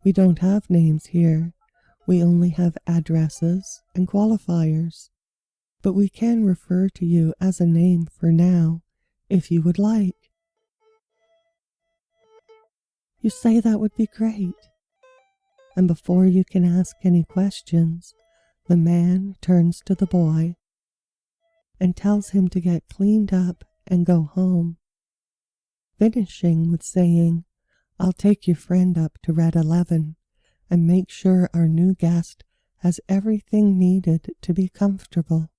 "We don't have names here. We only have addresses and qualifiers, but we can refer to you as a name for now, if you would like." You say that would be great, and before you can ask any questions, the man turns to the boy and tells him to get cleaned up and go home, finishing with saying, "I'll take your friend up to Red 11 and make sure our new guest has everything needed to be comfortable."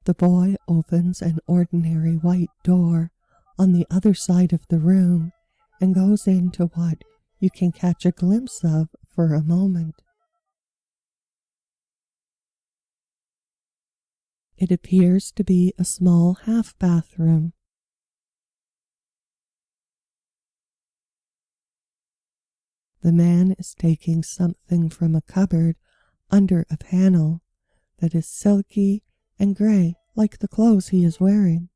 The boy opens an ordinary white door on the other side of the room and goes into what you can catch a glimpse of for a moment. It appears to be a small half bathroom. The man is taking something from a cupboard under a panel that is silky and gray like the clothes he is wearing.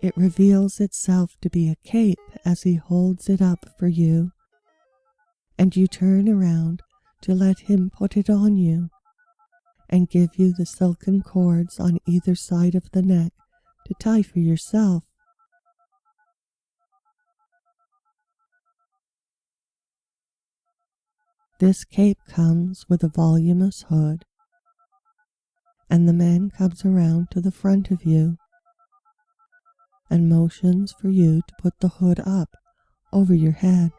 It reveals itself to be a cape as he holds it up for you, and you turn around to let him put it on you and give you the silken cords on either side of the neck to tie for yourself. This cape comes with a voluminous hood, and the man comes around to the front of you and motions for you to put the hood up over your head.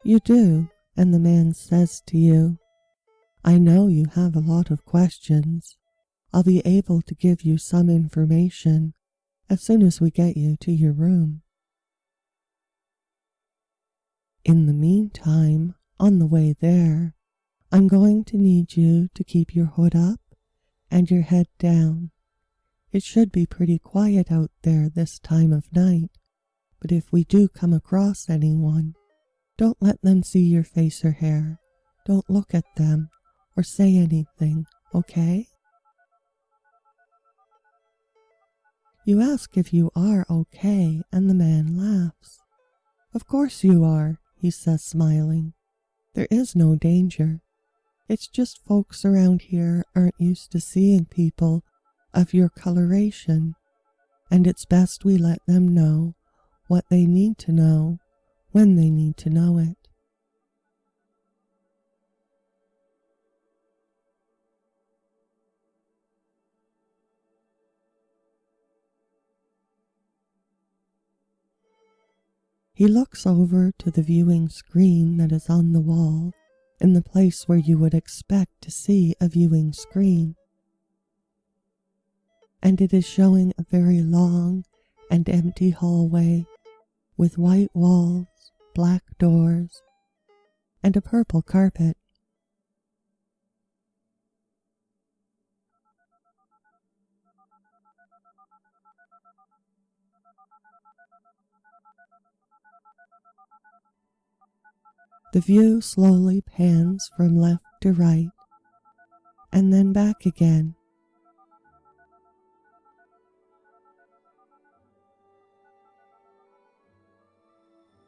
You do, and the man says to you, "I know you have a lot of questions. I'll be able to give you some information as soon as we get you to your room. In the meantime, on the way there, I'm going to need you to keep your hood up and your head down. It should be pretty quiet out there this time of night, but if we do come across anyone, don't let them see your face or hair. Don't look at them or say anything, okay?" You ask if you are okay, and the man laughs. "Of course you are," he says, smiling. "There is no danger. It's just folks around here aren't used to seeing people of your coloration, and it's best we let them know what they need to know when they need to know it." He looks over to the viewing screen that is on the wall in the place where you would expect to see a viewing screen, and it is showing a very long and empty hallway with white walls, black doors, and a purple carpet. The view slowly pans from left to right and then back again.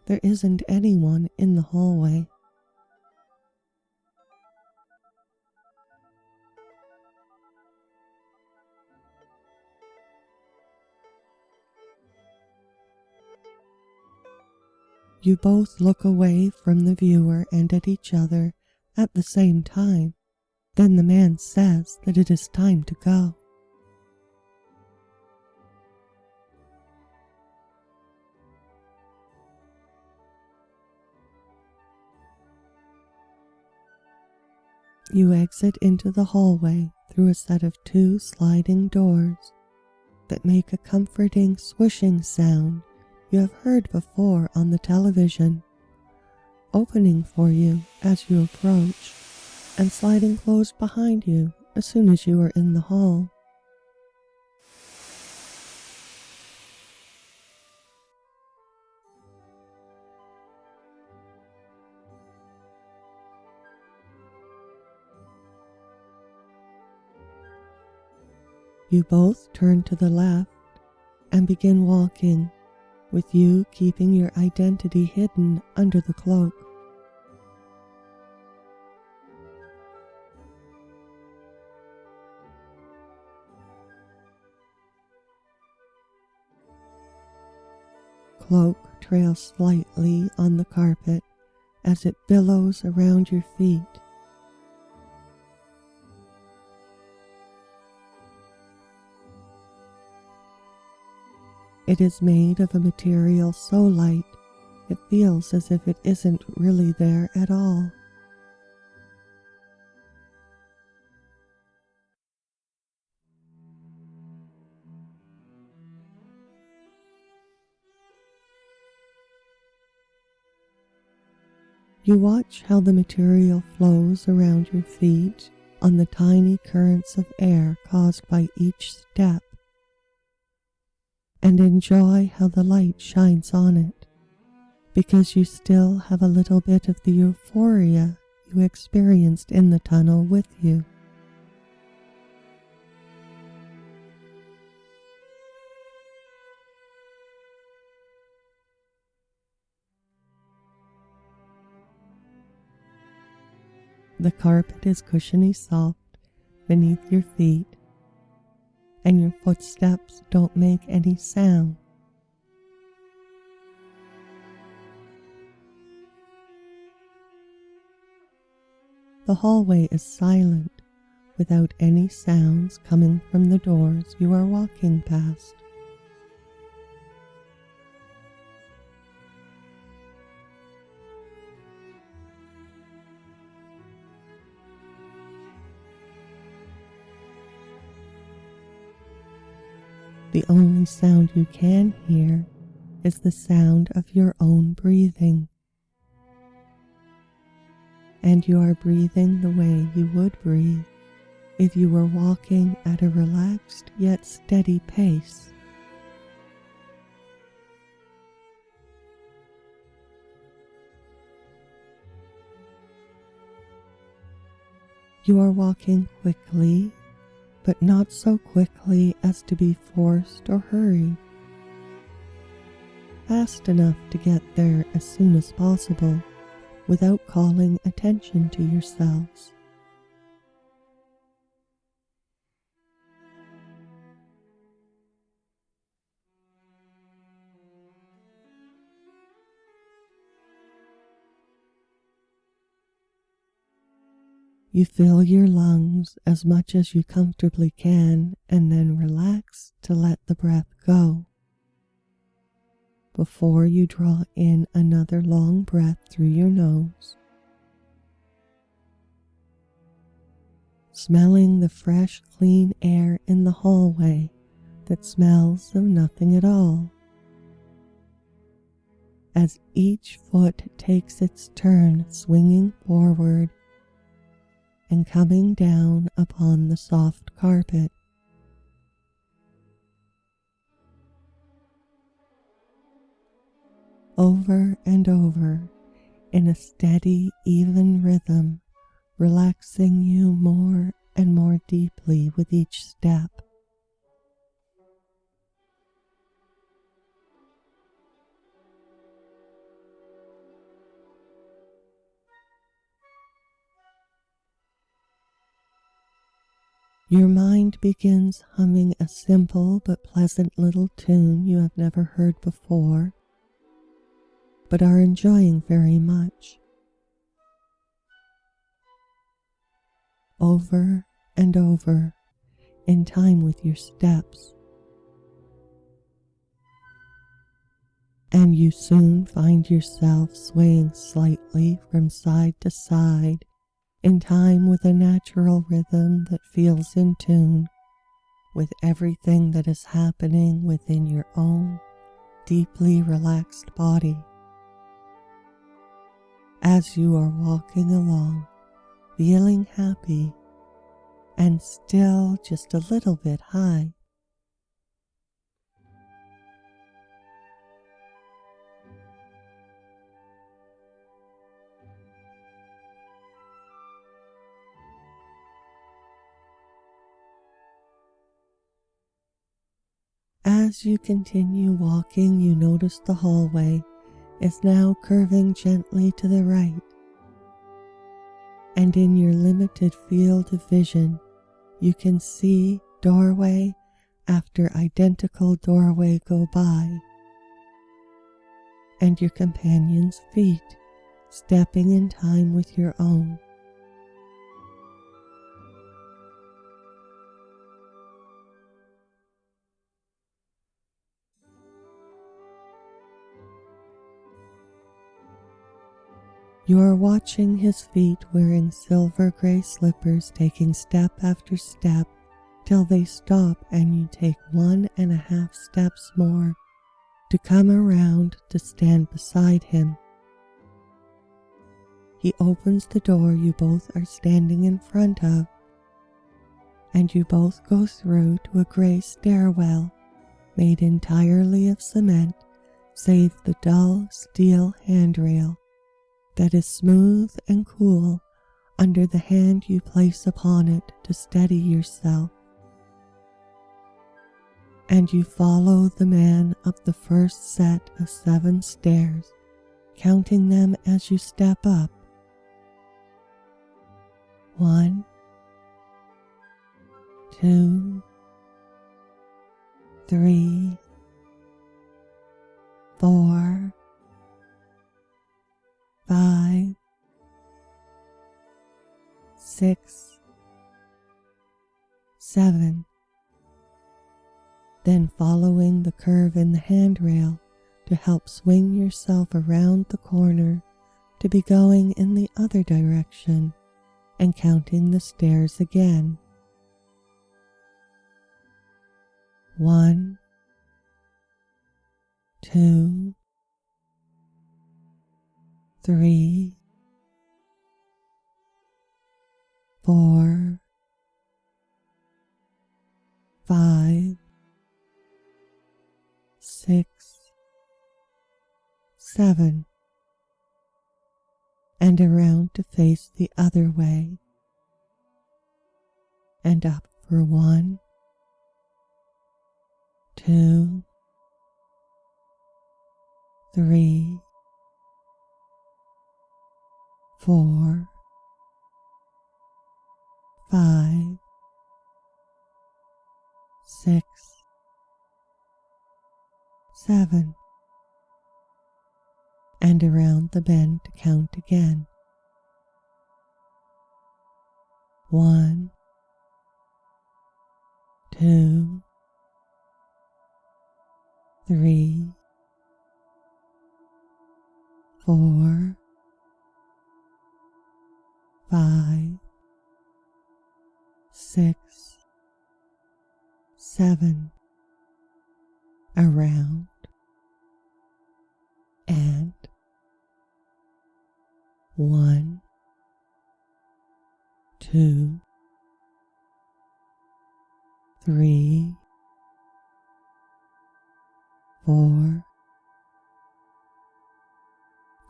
There isn't anyone in the hallway. You both look away from the viewer and at each other at the same time. Then the man says that it is time to go. You exit into the hallway through a set of 2 sliding doors that make a comforting swishing sound you have heard before on the television, opening for you as you approach and sliding closed behind you as soon as you are in the hall. You both turn to the left and begin walking, with you keeping your identity hidden under the cloak. Cloak trails slightly on the carpet as it billows around your feet. It is made of a material so light it feels as if it isn't really there at all. You watch how the material flows around your feet on the tiny currents of air caused by each step, and enjoy how the light shines on it, because you still have a little bit of the euphoria you experienced in the tunnel with you. The carpet is cushiony soft beneath your feet, and your footsteps don't make any sound. The hallway is silent, without any sounds coming from the doors you are walking past. The only sound you can hear is the sound of your own breathing. And you are breathing the way you would breathe if you were walking at a relaxed yet steady pace. You are walking quickly, but not so quickly as to be forced or hurried. Fast enough to get there as soon as possible without calling attention to yourselves. You fill your lungs as much as you comfortably can and then relax to let the breath go. Before you draw in another long breath through your nose, smelling the fresh, clean air in the hallway that smells of nothing at all. As each foot takes its turn swinging forward and coming down upon the soft carpet. Over and over in a steady, even rhythm, relaxing you more and more deeply with each step. Your mind begins humming a simple but pleasant little tune you have never heard before, but are enjoying very much. Over and over, in time with your steps. And you soon find yourself swaying slightly from side to side, in time with a natural rhythm that feels in tune with everything that is happening within your own deeply relaxed body. As you are walking along, feeling happy and still just a little bit high. As you continue walking, you notice the hallway is now curving gently to the right, and in your limited field of vision, you can see doorway after identical doorway go by, and your companion's feet stepping in time with your own. You are watching his feet wearing silver gray slippers taking step after step till they stop and you take 1.5 steps more to come around to stand beside him. he opens the door you both are standing in front of, and you both go through to a gray stairwell made entirely of cement, save the dull steel handrail that is smooth and cool under the hand you place upon it to steady yourself. And you follow the man up the first set of 7 stairs, counting them as you step up. 1, 2, 3, 4, 5, 6, 7. Then following the curve in the handrail to help swing yourself around the corner to be going in the other direction and counting the stairs again. 1, 2, 3, 4, 5, 6, 7, and around to face the other way, and up for 1, 2, 3, 4, 5, 6, 7, and around the bend to count again. 1, 2, 3, 4, 5, 6, 7, around, and 1, 2, 3, 4,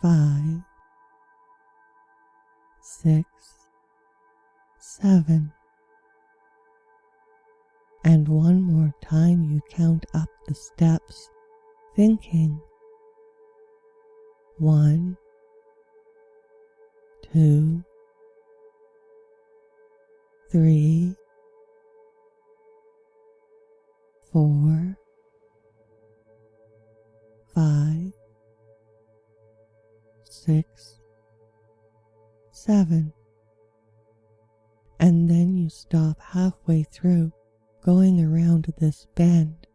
5, 6, 7, and one more time you count up the steps, thinking 1, 2, 3, 4, 5, 6, 7, and then you stop halfway through going around this bend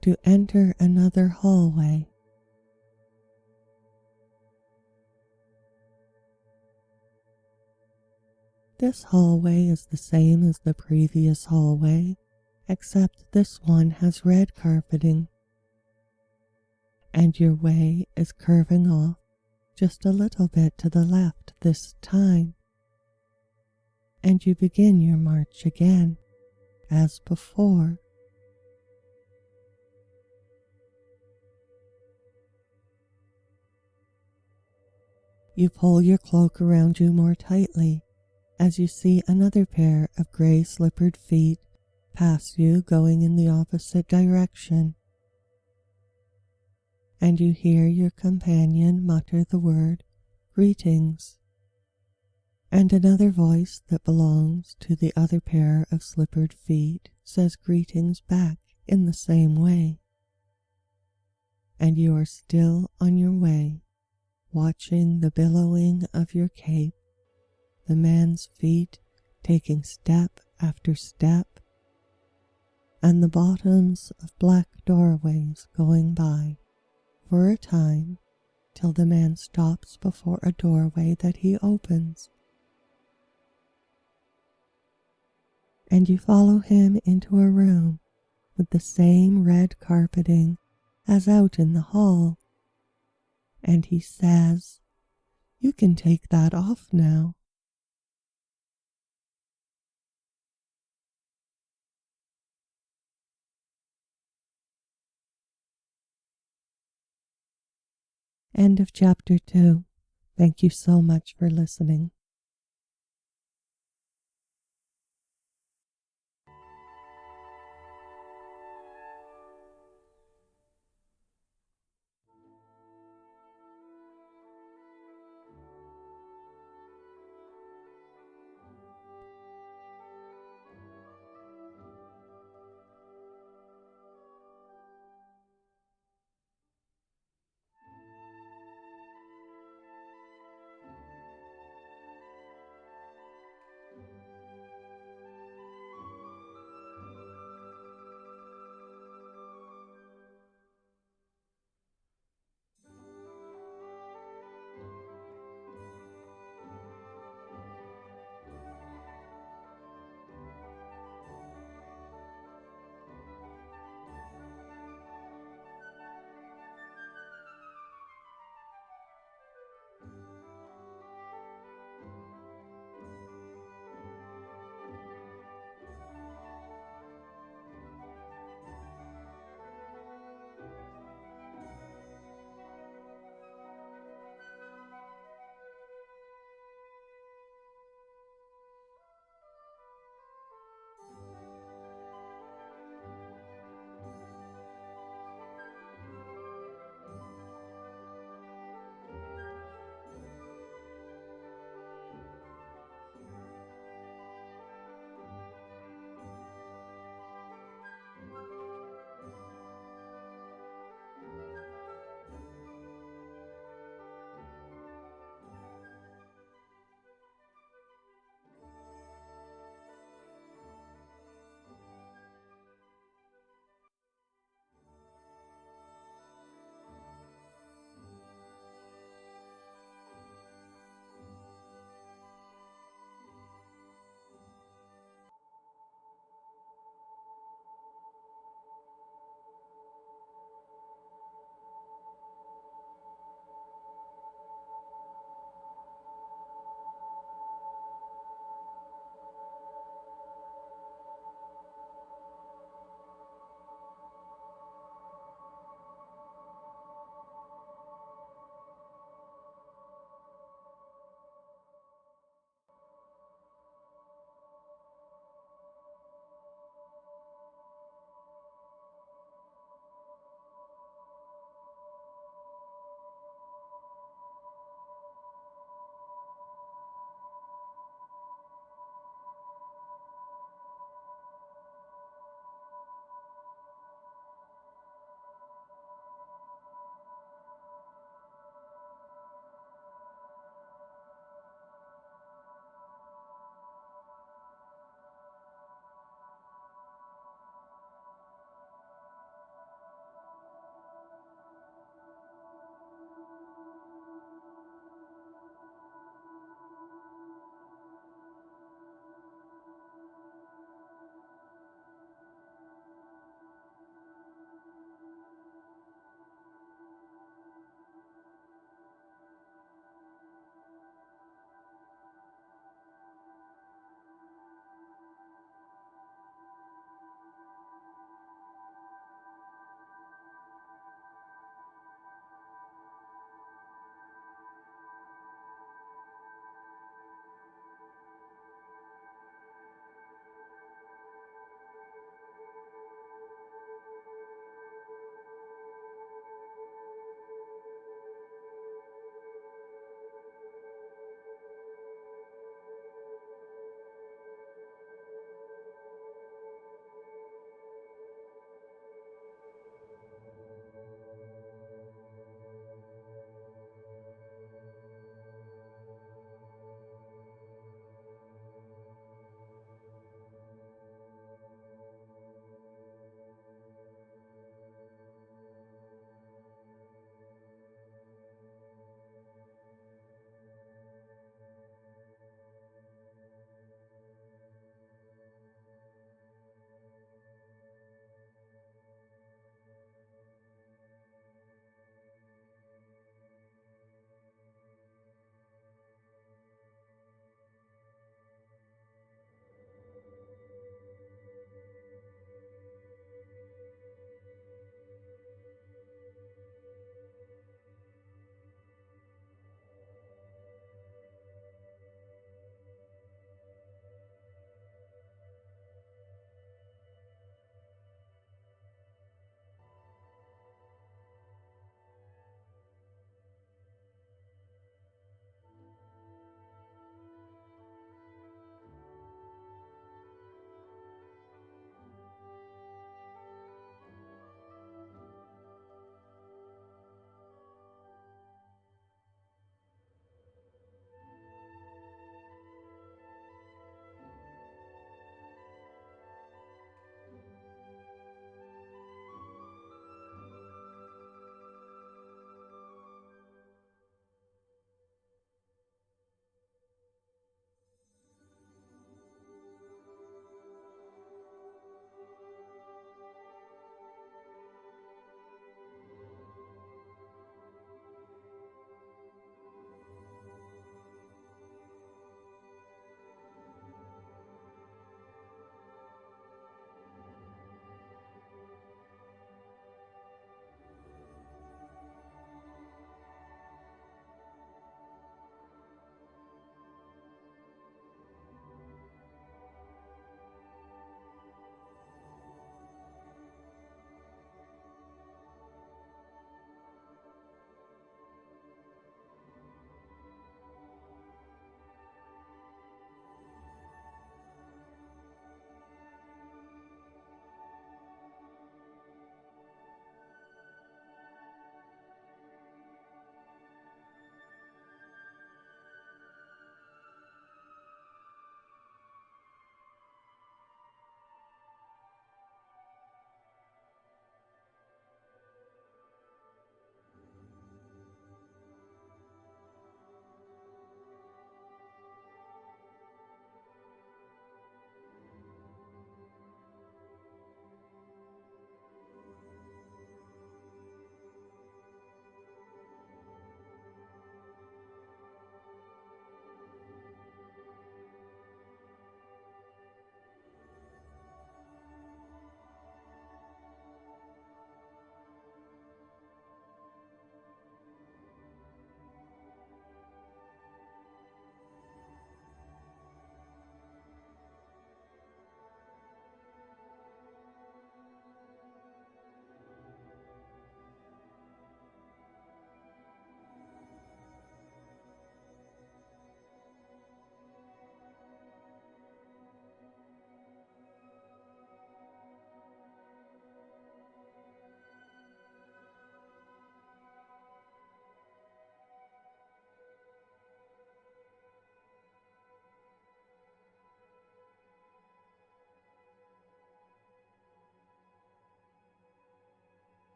to enter another hallway. This hallway is the same as the previous hallway, except this one has red carpeting, and your way is curving off just a little bit to the left this time, and you begin your march again, as before. You pull your cloak around you more tightly as you see another pair of gray slippered feet pass you going in the opposite direction, and you hear your companion mutter the word greetings, and another voice that belongs to the other pair of slippered feet says greetings back in the same way, and you are still on your way, watching the billowing of your cape, the man's feet taking step after step, and the bottoms of black doorways going by for a time till the man stops before a doorway that he opens, and you follow him into a room with the same red carpeting as out in the hall, and he says, You can take that off now. End of chapter 2. Thank you so much for listening.